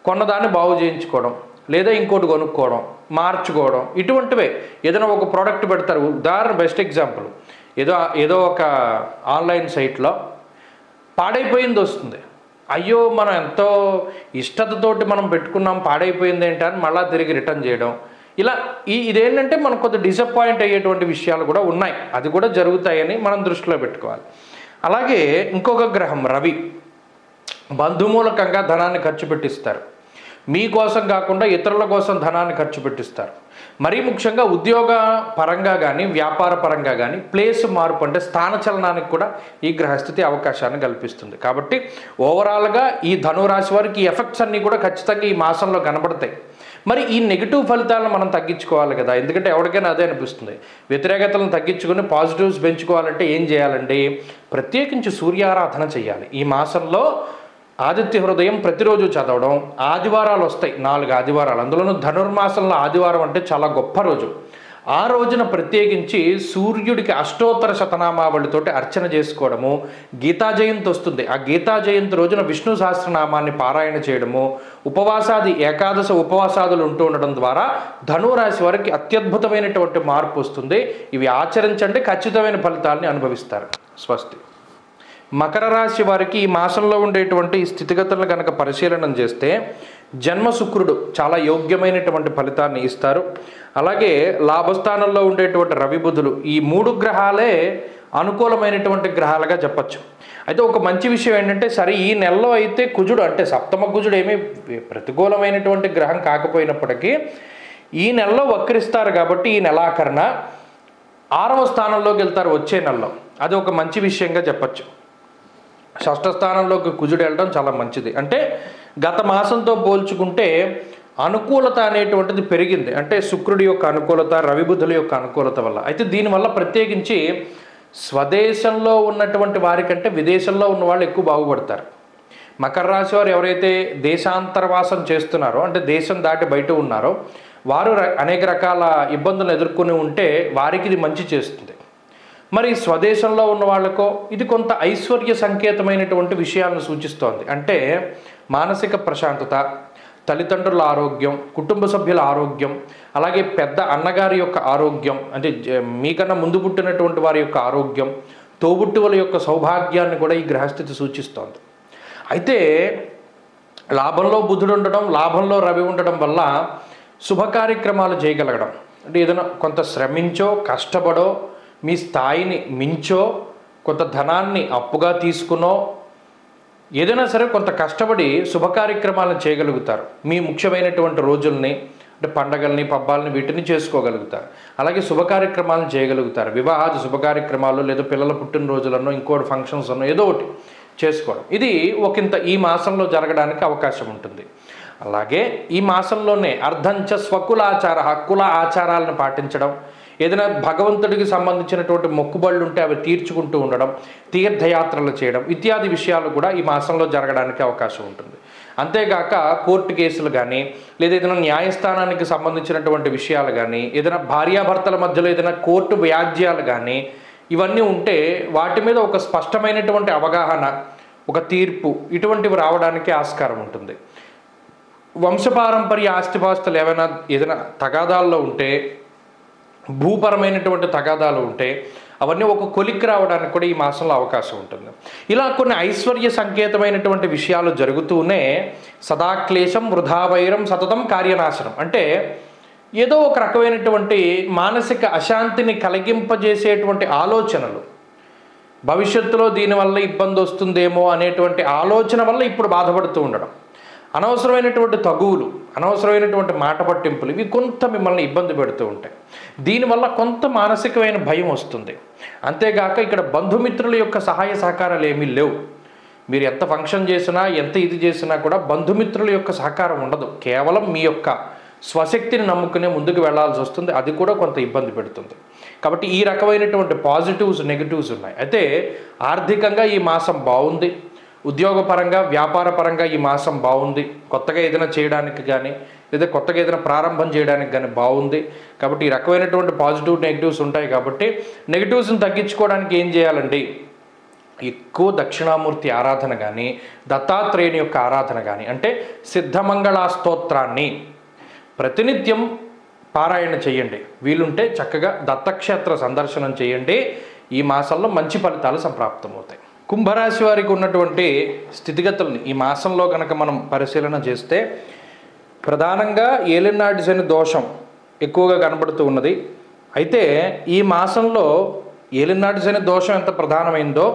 కొన్నదాన్ని బాగు చేయించుకోవడం, లేదా ఇంకోటి కొనుక్కోవడం, మార్చుకోవడం, ఇటువంటివే. ఏదైనా ఒక ప్రోడక్ట్ పెడతారు, ఉదాహరణ బెస్ట్ ఎగ్జాంపుల్, ఏదో ఒక ఆన్లైన్ సైట్లో పాడైపోయింది వస్తుంది. అయ్యో మనం ఎంతో ఇష్టతతోటి మనం పెట్టుకున్నాం, పాడైపోయింది ఏంటని మళ్ళీ తిరిగి రిటర్న్ చేయడం, ఇలా ఇదేంటంటే మనకు కొంత డిసప్పాయింట్ అయ్యేటువంటి విషయాలు కూడా ఉన్నాయి. అది కూడా జరుగుతాయని మనం దృష్టిలో పెట్టుకోవాలి. అలాగే ఇంకొక గ్రహం రవి, బంధుమూలకంగా ధనాన్ని ఖర్చు పెట్టిస్తారు. మీకోసం కాకుండా ఇతరుల కోసం ధనాన్ని ఖర్చు పెట్టిస్తారు. మరీ ముఖ్యంగా ఉద్యోగ పరంగా కానీ వ్యాపార పరంగా కానీ ప్లేస్ మార్పు, అంటే స్థానచలనానికి కూడా ఈ గ్రహస్థితి అవకాశాన్ని కల్పిస్తుంది. కాబట్టి ఓవరాల్గా ఈ ధనురాశి వారికి ఈ ఎఫెక్ట్స్ అన్నీ కూడా ఖచ్చితంగా ఈ మాసంలో కనబడతాయి. మరి ఈ నెగిటివ్ ఫలితాలను మనం తగ్గించుకోవాలి కదా, ఎందుకంటే ఎవరికైనా అదే అనిపిస్తుంది. వ్యతిరేకతలను తగ్గించుకొని పాజిటివ్స్ పెంచుకోవాలంటే ఏం చేయాలండి? ప్రత్యేకించి సూర్యారాధన చేయాలి. ఈ మాసంలో ఆదిత్య హృదయం ప్రతిరోజు చదవడం, ఆదివారాలు వస్తాయి 4 ఆదివారాలు, అందులోనూ ధనుర్మాసంలో ఆదివారం అంటే చాలా గొప్ప రోజు. ఆ రోజున ప్రత్యేకించి సూర్యుడికి అష్టోత్తర శతనామావళితోటి అర్చన చేసుకోవడము, గీతా జయంతి వస్తుంది, ఆ గీతా జయంతి రోజున విష్ణు సహస్రనామాన్ని పారాయణ చేయడము, ఉపవాసాది ఏకాదశ ఉపవాసాదులు ఉంటూ ఉండడం ద్వారా ధనురాశి వారికి అత్యద్భుతమైనటువంటి మార్పు వస్తుంది. ఇవి ఆచరించండి, ఖచ్చితమైన ఫలితాలని అనుభవిస్తారు. స్వస్తి. మకర రాశి వారికి ఈ మాసంలో ఉండేటువంటి స్థితిగతులను కనుక పరిశీలన చేస్తే జన్మ శుక్రుడు చాలా యోగ్యమైనటువంటి ఫలితాన్ని ఇస్తారు. అలాగే లాభస్థానంలో ఉండేటువంటి రవి బుధులు, ఈ 3 గ్రహాలే అనుకూలమైనటువంటి గ్రహాలుగా చెప్పచ్చు. అయితే ఒక మంచి విషయం ఏంటంటే, సరే ఈ నెలలో అయితే కుజుడు అంటే సప్తమ కుజుడు ఏమీ ప్రతికూలమైనటువంటి గ్రహం కాకపోయినప్పటికీ ఈ నెలలో వక్రిస్తారు కాబట్టి ఈ నెలాఖరున 6వ స్థానంలోకి వెళ్తారు వచ్చే నెలలో. అది ఒక మంచి విషయంగా చెప్పచ్చు. షష్ఠ స్థానంలోకి కుజుడు వెళ్ళడం చాలా మంచిది. అంటే గత మాసంతో పోల్చుకుంటే అనుకూలత అనేటువంటిది పెరిగింది. అంటే శుక్రుడి యొక్క అనుకూలత, రవి బుధుల యొక్క అనుకూలత వల్ల. అయితే దీనివల్ల ప్రత్యేకించి స్వదేశంలో ఉన్నటువంటి వారికంటే విదేశంలో ఉన్న వాళ్ళు ఎక్కువ బాగుపడతారు. మకర రాశి వారు ఎవరైతే దేశాంతరవాసం చేస్తున్నారో, అంటే దేశం దాటి బయట ఉన్నారో, వారు అనేక రకాల ఇబ్బందులు ఎదుర్కొని ఉంటే వారికి ఇది మంచి చేస్తుంది. మరి స్వదేశంలో ఉన్న వాళ్ళకో ఇది కొంత ఐశ్వర్య సంకేతమైనటువంటి విషయాలను సూచిస్తోంది. అంటే మానసిక ప్రశాంతత, తల్లిదండ్రుల ఆరోగ్యం, కుటుంబ సభ్యుల ఆరోగ్యం, అలాగే పెద్ద అన్నగారి యొక్క ఆరోగ్యం, అంటే మీకన్నా ముందు పుట్టినటువంటి వారి యొక్క ఆరోగ్యం, తోబుట్టువుల యొక్క సౌభాగ్యాన్ని కూడా ఈ గ్రహస్థితి సూచిస్తోంది. అయితే లాభంలో బుధుడు ఉండడం, లాభంలో రవి ఉండడం వల్ల శుభ కార్యక్రమాలు చేయగలగడం, అంటే ఏదైనా కొంత శ్రమించో కష్టపడో మీ స్థాయిని మించో కొంత ధనాన్ని అప్పుగా తీసుకునో ఏదైనా సరే కొంత కష్టపడి శుభ కార్యక్రమాలను చేయగలుగుతారు. మీ ముఖ్యమైనటువంటి రోజుల్ని అంటే పండగల్ని పబ్బాలని వీటిని చేసుకోగలుగుతారు. అలాగే శుభ కార్యక్రమాలను చేయగలుగుతారు. వివాహాది శుభ కార్యక్రమాలు లేదా పిల్లల పుట్టినరోజులనో ఇంకోటి ఫంక్షన్స్ అన్నో ఏదో ఒకటి చేసుకోవడం, ఇది ఒకంత ఈ మాసంలో జరగడానికి అవకాశం ఉంటుంది. అలాగే ఈ మాసంలోనే అర్ధంచ స్వకులాచార, కుల ఆచారాలను పాటించడం, ఏదైనా భగవంతుడికి సంబంధించినటువంటి మొక్కుబళ్ళు ఉంటే అవి తీర్చుకుంటూ ఉండడం, తీర్థయాత్రలు చేయడం ఇత్యాది విషయాలు కూడా ఈ మాసంలో జరగడానికి అవకాశం ఉంటుంది. అంతేగాక కోర్టు కేసులు కానీ లేదా ఏదైనా న్యాయస్థానానికి సంబంధించినటువంటి విషయాలు కానీ, ఏదైనా భార్యాభర్తల మధ్యలో ఏదైనా కోర్టు వ్యాజ్యాలు కానీ ఇవన్నీ ఉంటే వాటి మీద ఒక స్పష్టమైనటువంటి అవగాహన, ఒక తీర్పు ఇటువంటివి రావడానికి ఆస్కారం ఉంటుంది. వంశపారంపర్య ఆస్తిపాస్తులు ఏదైనా తగాదాల్లో ఉంటే, భూపరమైనటువంటి తగాదాలు ఉంటే అవన్నీ ఒక కొలిక్కి రావడానికి కూడా ఈ మాసంలో అవకాశం ఉంటుంది. ఇలా కొన్ని ఐశ్వర్య సంకేతమైనటువంటి విషయాలు జరుగుతూనే సదాక్లేశం వృధావైరం సతతం కార్యనాశనం, అంటే ఏదో ఒక రకమైనటువంటి మానసిక అశాంతిని కలిగింపజేసేటువంటి ఆలోచనలు, భవిష్యత్తులో దీనివల్ల ఇబ్బంది వస్తుందేమో అనేటువంటి ఆలోచన వల్ల ఇప్పుడు బాధపడుతూ ఉండడం, అనవసరమైనటువంటి తగువులు, అనవసరమైనటువంటి మాట పట్టింపులు ఇవి కొంత మిమ్మల్ని ఇబ్బంది పెడుతూ ఉంటాయి. దీనివల్ల కొంత మానసికమైన భయం వస్తుంది. అంతేగాక ఇక్కడ బంధుమిత్రుల యొక్క సహాయ సహకారాలు ఏమీ లేవు. మీరు ఎంత ఫంక్షన్ చేసినా ఎంత ఇది చేసినా కూడా బంధుమిత్రుల యొక్క సహకారం ఉండదు. కేవలం మీ యొక్క స్వశక్తిని నమ్ముకునే ముందుకు వెళ్లాల్సి వస్తుంది. అది కూడా కొంత ఇబ్బంది పెడుతుంది. కాబట్టి ఈ రకమైనటువంటి పాజిటివ్స్ నెగిటివ్స్ ఉన్నాయి. అయితే ఆర్థికంగా ఈ మాసం బాగుంది, ఉద్యోగపరంగా వ్యాపారపరంగా ఈ మాసం బాగుంది, కొత్తగా ఏదైనా చేయడానికి కానీ లేదా కొత్తగా ఏదైనా ప్రారంభం చేయడానికి కానీ బాగుంది. కాబట్టి ఈ రకమైనటువంటి పాజిటివ్ నెగిటివ్స్ ఉంటాయి. కాబట్టి నెగిటివ్స్ని తగ్గించుకోవడానికి ఏం చేయాలండి, ఎక్కువ దక్షిణామూర్తి ఆరాధన కానీ దత్తాత్రేయుని యొక్క ఆరాధన కానీ, అంటే సిద్ధమంగళ స్తోత్రాన్ని ప్రతినిత్యం పారాయణ చేయండి. వీలుంటే చక్కగా దత్తక్షేత్ర సందర్శనం చేయండి. ఈ మాసంలో మంచి ఫలితాలు సంప్రాప్తమవుతాయి. కుంభరాశి వారికి ఉన్నటువంటి స్థితిగతుల్ని ఈ మాసంలో కనుక మనం పరిశీలన చేస్తే ప్రధానంగా ఏలినాటి శని దోషం ఎక్కువగా కనబడుతూ ఉన్నది. అయితే ఈ మాసంలో ఏలినాటి శని దోషం ఎంత ప్రధానమైందో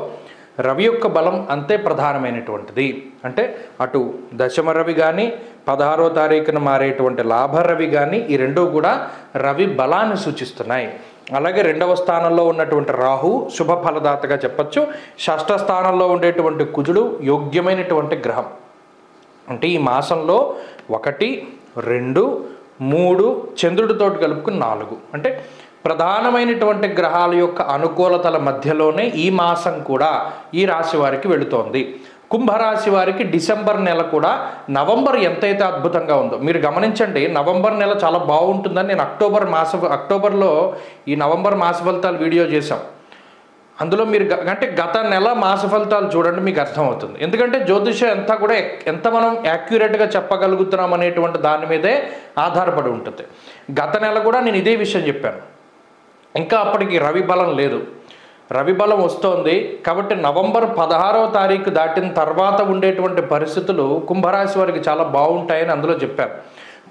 రవి యొక్క బలం అంతే ప్రధానమైనటువంటిది. అంటే అటు దశమ రవి కానీ 16వ తారీఖున మారేటువంటి లాభరవి కానీ ఈ రెండూ కూడా రవి బలాన్ని సూచిస్తున్నాయి. అలాగే 2వ స్థానంలో ఉన్నటువంటి రాహు శుభ ఫలదాతగా చెప్పచ్చు. షష్ఠ స్థానంలో ఉండేటువంటి కుజుడు యోగ్యమైనటువంటి గ్రహం. అంటే ఈ మాసంలో 1, 2, 3 చంద్రుడితోటి కలుపుకుని 4, అంటే ప్రధానమైనటువంటి గ్రహాల యొక్క అనుకూలతల మధ్యలోనే ఈ మాసం కూడా ఈ రాశి వారికి వెళుతోంది. కుంభరాశి వారికి డిసెంబర్ నెల కూడా నవంబర్ ఎంతైతే అద్భుతంగా ఉందో మీరు గమనించండి. నవంబర్ నెల చాలా బాగుంటుందని నేను అక్టోబర్లో ఈ నవంబర్ మాస ఫలితాలు వీడియో చేశాం. అందులో మీరు అంటే గత నెల మాస ఫలితాలు చూడండి, మీకు అర్థమవుతుంది. ఎందుకంటే జ్యోతిషం అంతా కూడా ఎంత మనం యాక్యురేట్గా చెప్పగలుగుతున్నాం అనేటువంటి దాని మీదే ఆధారపడి ఉంటుంది. గత నెల కూడా నేను ఇదే విషయం చెప్పాను. ఇంకా అప్పటికి రవి బలం లేదు, రవి బలం వస్తోంది. కాబట్టి నవంబర్ 16వ తారీఖు దాటిన తర్వాత ఉండేటువంటి పరిస్థితులు కుంభరాశి వారికి చాలా బాగుంటాయని అందులో చెప్పారు.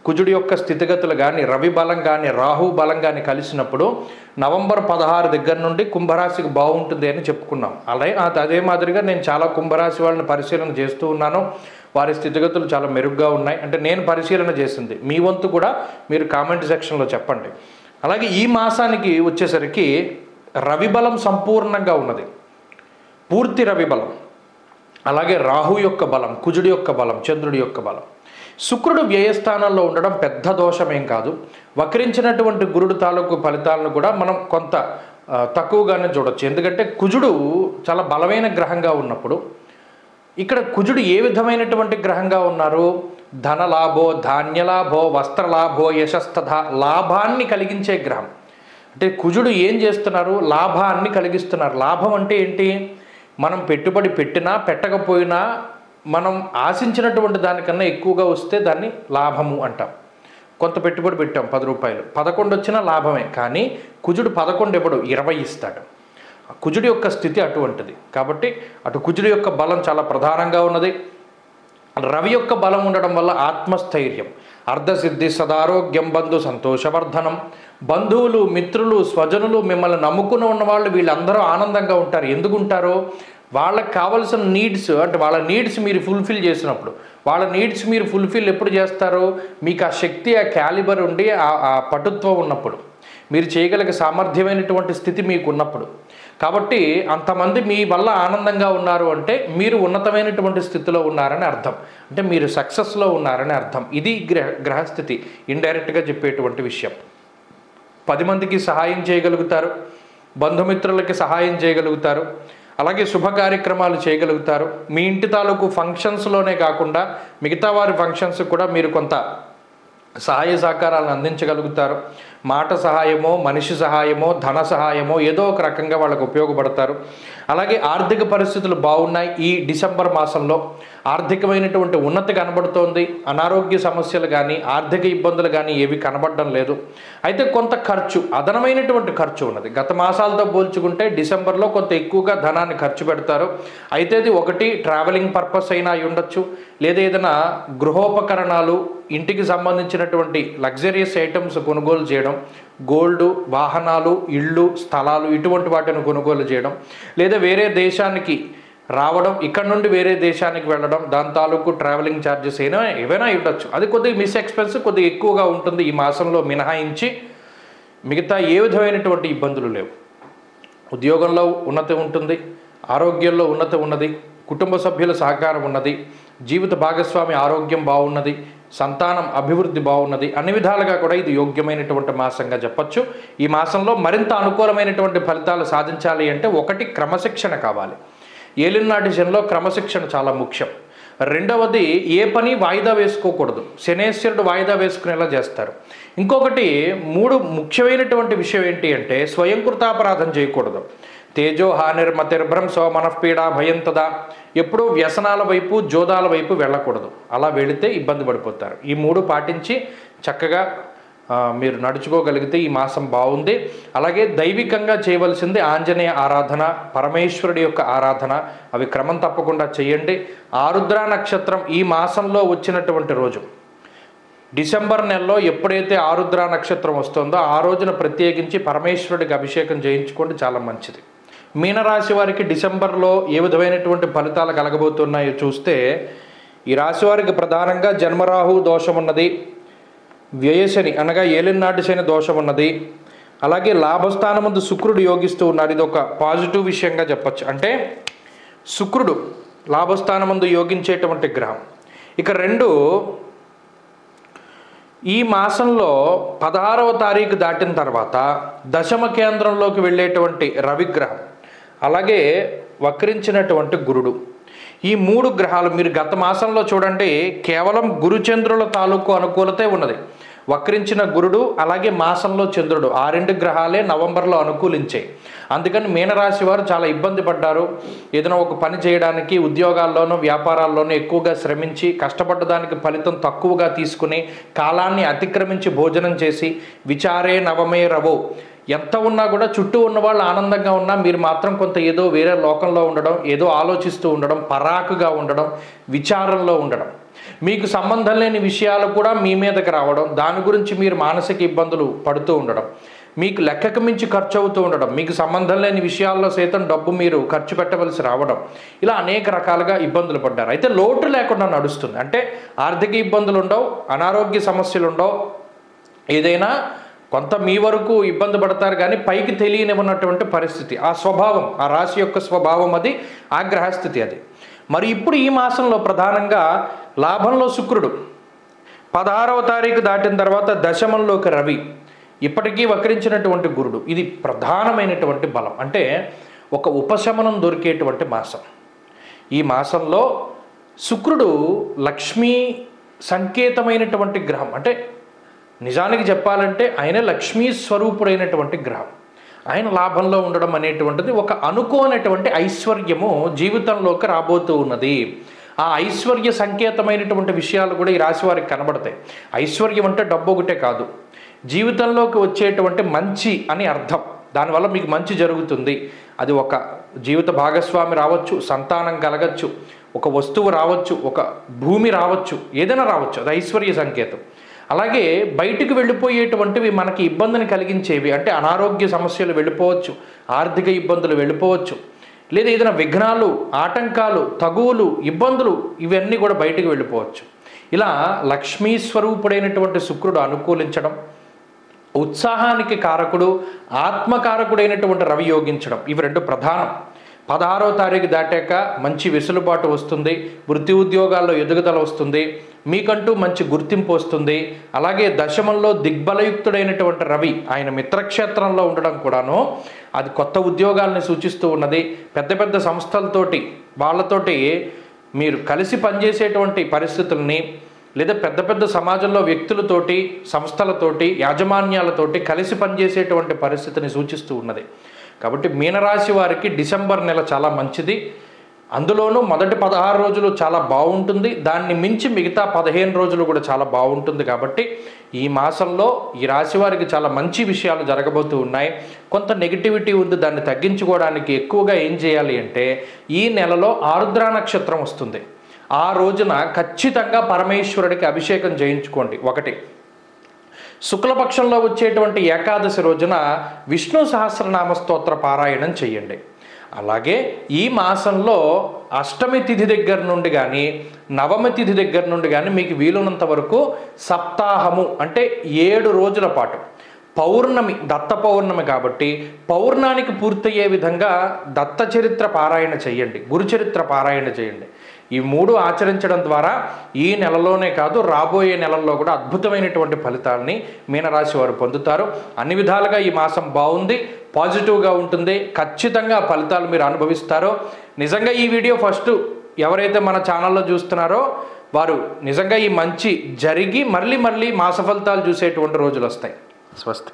కుజుడి యొక్క స్థితిగతులు కానీ, రవి బలం కానీ, రాహు బలం కానీ కలిసినప్పుడు నవంబర్ 16 దగ్గర నుండి కుంభరాశికి బాగుంటుంది అని చెప్పుకున్నాం. అదే మాదిరిగా నేను చాలా కుంభరాశి వాళ్ళని పరిశీలన చేస్తూ ఉన్నాను. వారి స్థితిగతులు చాలా మెరుగ్గా ఉన్నాయి. అంటే నేను పరిశీలన చేసింది, మీ వంతు కూడా మీరు కామెంట్ సెక్షన్లో చెప్పండి. అలాగే ఈ మాసానికి వచ్చేసరికి రవి బలం సంపూర్ణంగా ఉన్నది, పూర్తి రవి బలం. అలాగే రాహు యొక్క బలం, కుజుడి యొక్క బలం, చంద్రుడి యొక్క బలం. శుక్రుడు వ్యయస్థానంలో ఉండడం పెద్ద దోషమేం కాదు. వక్రించినటువంటి గురుడు తాలూకు ఫలితాలను కూడా మనం కొంత తక్కువగానే చూడొచ్చు. ఎందుకంటే కుజుడు చాలా బలమైన గ్రహంగా ఉన్నప్పుడు ఇక్కడ కుజుడు ఏ విధమైనటువంటి గ్రహంగా ఉన్నారు? ధనలాభో, ధాన్యలాభో, వస్త్రలాభో, యశస్తథ, లాభాన్ని కలిగించే గ్రహం. అంటే కుజుడు ఏం చేస్తున్నారు? లాభాన్ని కలిగిస్తున్నారు. లాభం అంటే ఏంటి? మనం పెట్టుబడి పెట్టినా పెట్టకపోయినా మనం ఆశించినటువంటి దానికన్నా ఎక్కువగా వస్తే దాన్ని లాభము అంటాం. కొంత పెట్టుబడి పెట్టాం 10 రూపాయలు, 11 వచ్చినా లాభమే. కానీ కుజుడు 11 ఇవ్వడు, 20 ఇస్తాడు. కుజుడి యొక్క స్థితి అటువంటిది. కాబట్టి అటు కుజుడి యొక్క బలం చాలా ప్రధానంగా ఉన్నది. రవి యొక్క బలం ఉండడం వల్ల ఆత్మస్థైర్యం, అర్ధసిద్ధి, సదారోగ్యం, బంధు సంతోషవర్ధనం. బంధువులు, మిత్రులు, స్వజనులు, మిమ్మల్ని నమ్ముకుని ఉన్నవాళ్ళు వీళ్ళందరూ ఆనందంగా ఉంటారు. ఎందుకుంటారో వాళ్ళకి కావాల్సిన నీడ్స్, అంటే వాళ్ళ నీడ్స్ మీరు ఫుల్ఫిల్ చేసినప్పుడు. వాళ్ళ నీడ్స్ మీరు ఫుల్ఫిల్ ఎప్పుడు చేస్తారో మీకు ఆ శక్తి, ఆ క్యాలిబర్ ఉండి ఆ పటుత్వం ఉన్నప్పుడు, మీరు చేయగలిగే సామర్థ్యమైనటువంటి స్థితి మీకు ఉన్నప్పుడు. కాబట్టి అంతమంది మీ వల్ల ఆనందంగా ఉన్నారు అంటే మీరు ఉన్నతమైనటువంటి స్థితిలో ఉన్నారని అర్థం, అంటే మీరు సక్సెస్లో ఉన్నారని అర్థం. ఇది గ్రహస్థితి ఇండైరెక్ట్గా చెప్పేటువంటి విషయం. 10 మందికి సహాయం చేయగలుగుతారు, బంధుమిత్రులకి సహాయం చేయగలుగుతారు, అలాగే శుభ కార్యక్రమాలు చేయగలుగుతారు. మీ ఇంటి తాలూకు ఫంక్షన్స్లోనే కాకుండా మిగతా వారి ఫంక్షన్స్ కూడా మీరు కొంత సహాయ సహకారాలను అందించగలుగుతారు. మాట సహాయమో, మనిషి సహాయమో, ధన సహాయమో ఏదో ఒక రకంగా వాళ్ళకు ఉపయోగపడతారు. అలాగే ఆర్థిక పరిస్థితులు బాగున్నాయి. ఈ డిసెంబర్ మాసంలో ఆర్థికమైనటువంటి ఉన్నతి కనబడుతోంది. అనారోగ్య సమస్యలు కానీ, ఆర్థిక ఇబ్బందులు కానీ ఏవి కనబడడం లేదు. అయితే కొంత ఖర్చు, అదనమైనటువంటి ఖర్చు ఉన్నది. గత మాసాలతో పోల్చుకుంటే డిసెంబర్లో కొంత ఎక్కువగా ధనాన్ని ఖర్చు పెడతారు. అయితే అది ఒకటి ట్రావెలింగ్ పర్పస్ అయినా అయి ఉండొచ్చు, లేదా ఏదైనా గృహోపకరణాలు, ఇంటికి సంబంధించినటువంటి లగ్జరియస్ ఐటమ్స్ కొనుగోలు చేయడం, గోల్డ్, వాహనాలు, ఇళ్ళు, స్థలాలు, ఇటువంటి వాటిని కొనుగోలు చేయడం, లేదా వేరే దేశానికి రావడం, ఇక్కడ నుండి వేరే దేశానికి వెళ్ళడం, దాని తాలూకు ట్రావెలింగ్ ఛార్జెస్ ఏవైనా ఇవ్వచ్చు. అది కొద్దిగా మిస్ ఎక్స్పెన్స్ కొద్దిగా ఎక్కువగా ఉంటుంది ఈ మాసంలో మినహాయించి. మిగతా ఏ విధమైనటువంటి ఇబ్బందులు లేవు. ఉద్యోగంలో ఉన్నతి ఉంటుంది, ఆరోగ్యంలో ఉన్నతి ఉన్నది, కుటుంబ సభ్యుల సహకారం ఉన్నది, జీవిత భాగస్వామి ఆరోగ్యం బాగున్నది, సంతానం అభివృద్ధి బాగున్నది. అన్ని విధాలుగా కూడా ఇది యోగ్యమైనటువంటి మాసంగా చెప్పచ్చు. ఈ మాసంలో మరింత అనుకూలమైనటువంటి ఫలితాలు సాధించాలి అంటే ఒకటి క్రమశిక్షణ కావాలి. ఏలినాటి శనిలో క్రమశిక్షణ చాలా ముఖ్యం. రెండవది ఏ పని వాయిదా వేసుకోకూడదు. శనేశ్వరుడు వాయిదా వేసుకునేలా చేస్తారు. ఇంకొకటి 3 ముఖ్యమైనటువంటి విషయం ఏంటి అంటే స్వయంకృతాపరాధం చేయకూడదు. తేజో హానిర్మతిర్భ్రంశో మనఃపీడా భయం తదా. ఎప్పుడూ వ్యసనాల వైపు, జోదాల వైపు వెళ్ళకూడదు. అలా వెళితే ఇబ్బంది పడిపోతారు. ఈ 3 పాటించి చక్కగా మీరు నడుచుకోగలిగితే ఈ మాసం బాగుంది. అలాగే దైవికంగా చేయవలసింది ఆంజనేయ ఆరాధన, పరమేశ్వరుడి యొక్క ఆరాధన, అవి క్రమం తప్పకుండా చేయండి. ఆరుద్ర నక్షత్రం ఈ మాసంలో వచ్చినటువంటి రోజు, డిసెంబర్ నెలలో ఎప్పుడైతే ఆరుద్ర నక్షత్రం వస్తుందో ఆ రోజున ప్రత్యేకించి పరమేశ్వరుడికి అభిషేకం చేయించుకోండి, చాలా మంచిది. మీనరాశి వారికి డిసెంబర్లో ఏ విధమైనటువంటి ఫలితాలు కలగబోతున్నాయో చూస్తే, ఈ రాశి వారికి ప్రధానంగా జన్మరాహు దోషం ఉన్నది, వ్యయశని అనగా ఏలినాటి శని దోషం ఉన్నది, అలాగే లాభస్థానం ముందు శుక్రుడు యోగిస్తూ ఉన్నారు. ఇది ఒక పాజిటివ్ విషయంగా చెప్పచ్చు. అంటే శుక్రుడు లాభస్థానం ముందు యోగించేటువంటి గ్రహం. ఇక 2, ఈ మాసంలో 16వ తారీఖు దాటిన తర్వాత దశమ కేంద్రంలోకి వెళ్ళేటువంటి రవిగ్రహం, అలాగే వక్రించినటువంటి గురుడు, ఈ 3 గ్రహాలు మీరు గత మాసంలో చూడండి, కేవలం గురుచంద్రుల తాలూకు అనుకూలతే ఉన్నది. వక్రించిన గురుడు అలాగే మాసంలో చంద్రుడు, ఆ 2 గ్రహాలే నవంబర్లో అనుకూలించాయి. అందుకని మీనరాశి వారు చాలా ఇబ్బంది పడ్డారు. ఏదైనా ఒక పని చేయడానికి ఉద్యోగాల్లోనూ వ్యాపారాల్లోనూ ఎక్కువగా శ్రమించి కష్టపడ్డదానికి ఫలితం తక్కువగా తీసుకుని కాలాన్ని అతిక్రమించి భోజనం చేసి విచారే నవమే రవో, ఎంత ఉన్నా కూడా చుట్టూ ఉన్న వాళ్ళు ఆనందంగా ఉన్నా మీరు మాత్రం కొంత ఏదో వేరే లోకంలో ఉండడం, ఏదో ఆలోచిస్తూ ఉండడం, పరాకుగా ఉండడం, విచారంలో ఉండడం, మీకు సంబంధం లేని విషయాలు కూడా మీ మీదకి రావడం, దాని గురించి మీరు మానసిక ఇబ్బందులు పడుతూ ఉండడం, మీకు లెక్కకు మించి ఖర్చు అవుతూ ఉండడం, మీకు సంబంధం లేని విషయాల్లో సైతం డబ్బు మీరు ఖర్చు పెట్టవలసి రావడం, ఇలా అనేక రకాలుగా ఇబ్బందులు పడ్డారు. అయితే లోటు లేకుండా నడుస్తుంది. అంటే ఆర్థిక ఇబ్బందులు ఉండవు, అనారోగ్య సమస్యలు ఉండవు, ఏదైనా కొంత మీ వరకు ఇబ్బంది పడతారు కానీ పైకి తెలియనివ్వనటువంటి పరిస్థితి. ఆ స్వభావం, ఆ రాశి యొక్క స్వభావం అది, ఆ గ్రహస్థితి అది. మరి ఇప్పుడు ఈ మాసంలో ప్రధానంగా లాభంలో శుక్రుడు 16వ తారీఖు దాటిన తర్వాత దశమంలోకి రవి, ఇప్పటికీ వక్రించినటువంటి గురుడు, ఇది ప్రధానమైనటువంటి బలం. అంటే ఒక ఉపశమనం దొరికేటువంటి మాసం. ఈ మాసంలో శుక్రుడు లక్ష్మీ సంకేతమైనటువంటి గ్రహం. అంటే నిజానికి చెప్పాలంటే ఆయన లక్ష్మీ స్వరూపుడైనటువంటి గ్రహం. ఆయన లాభంలో ఉండడం అనేటువంటిది ఒక అనుకోనటువంటి ఐశ్వర్యము జీవితంలోకి రాబోతూ ఉన్నది. ఆ ఐశ్వర్య సంకేతమైనటువంటి విషయాలు కూడా ఈ రాశి వారికి కనబడతాయి. ఐశ్వర్యం అంటే డబ్బు ఒకటే కాదు, జీవితంలోకి వచ్చేటువంటి మంచి అని అర్థం. దానివల్ల మీకు మంచి జరుగుతుంది. అది ఒక జీవిత భాగస్వామి రావచ్చు, సంతానం కలగచ్చు, ఒక వస్తువు రావచ్చు, ఒక భూమి రావచ్చు, ఏదైనా రావచ్చు, అది ఐశ్వర్య సంకేతం. అలాగే బయటికి వెళ్ళిపోయేటువంటివి మనకి ఇబ్బందిని కలిగించేవి, అంటే అనారోగ్య సమస్యలు వెళ్ళిపోవచ్చు, ఆర్థిక ఇబ్బందులు వెళ్ళిపోవచ్చు, లేదా ఏదైనా విఘ్నాలు, ఆటంకాలు, తగువులు, ఇబ్బందులు, ఇవన్నీ కూడా బయటికి వెళ్ళిపోవచ్చు. ఇలా లక్ష్మీ స్వరూపుడైనటువంటి శుక్రుడు అనుకూలించడం, ఉత్సాహానికి కారకుడు, ఆత్మకారకుడైనటువంటి రవి యోగించడం, ఇవి 2 ప్రధానం. 16వ తారీఖు దాటాక మంచి వెసులుబాటు వస్తుంది, వృత్తి ఉద్యోగాల్లో ఎదుగుదల వస్తుంది, మీకంటూ మంచి గుర్తింపు వస్తుంది. అలాగే దశమంలో దిగ్బలయుక్తుడైనటువంటి రవి ఆయన మిత్రక్షేత్రంలో ఉండడం కూడాను అది కొత్త ఉద్యోగాల్ని సూచిస్తూ ఉన్నది. పెద్ద పెద్ద సంస్థలతోటి వాళ్ళతోటి మీరు కలిసి పనిచేసేటువంటి పరిస్థితుల్ని, లేదా పెద్ద పెద్ద సమాజంలో వ్యక్తులతోటి, సంస్థలతోటి, యాజమాన్యాలతోటి కలిసి పనిచేసేటువంటి పరిస్థితిని సూచిస్తూ ఉన్నది. కాబట్టి మీనరాశి వారికి డిసెంబర్ నెల చాలా మంచిది. అందులోనూ మొదటి 16 రోజులు చాలా బాగుంటుంది, దాన్ని మించి మిగతా 15 రోజులు కూడా చాలా బాగుంటుంది. కాబట్టి ఈ మాసంలో ఈ రాశి వారికి చాలా మంచి విషయాలు జరగబోతూ ఉన్నాయి. కొంత నెగిటివిటీ ఉంది, దాన్ని తగ్గించుకోవడానికి ఎక్కువగా ఏం చేయాలి అంటే ఈ నెలలో ఆరుద్ర నక్షత్రం వస్తుంది. ఆ రోజున ఖచ్చితంగా పరమేశ్వరుడికి అభిషేకం చేయించుకోండి. 1 శుక్లపక్షంలో వచ్చేటువంటి ఏకాదశి రోజున విష్ణు సహస్రనామ స్తోత్ర పారాయణం చేయండి. అలాగే ఈ మాసంలో అష్టమి తిథి దగ్గర నుండి కానీ నవమి తిథి దగ్గర నుండి కానీ మీకు వీలున్నంత వరకు సప్తాహము అంటే 7 రోజుల పాటు పౌర్ణమి, దత్త పౌర్ణమి కాబట్టి పౌర్ణానికి పూర్తయ్యే విధంగా దత్త చరిత్ర పారాయణ చేయండి, గురుచరిత్ర పారాయణ చేయండి. ఈ 3 ఆచరించడం ద్వారా ఈ నెలలోనే కాదు రాబోయే నెలల్లో కూడా అద్భుతమైనటువంటి ఫలితాలని మీనరాశి వారు పొందుతారు. అన్ని విధాలుగా ఈ మాసం బాగుంది, పాజిటివ్గా ఉంటుంది. ఖచ్చితంగా ఫలితాలు మీరు అనుభవిస్తారు. నిజంగా ఈ వీడియో ఫస్ట్ ఎవరైతే మన ఛానల్లో చూస్తున్నారో వారు నిజంగా ఈ మంచి జరిగి మళ్ళీ మాస ఫలితాలు చూసేటువంటి రోజులు వస్తాయి. స్వస్తి.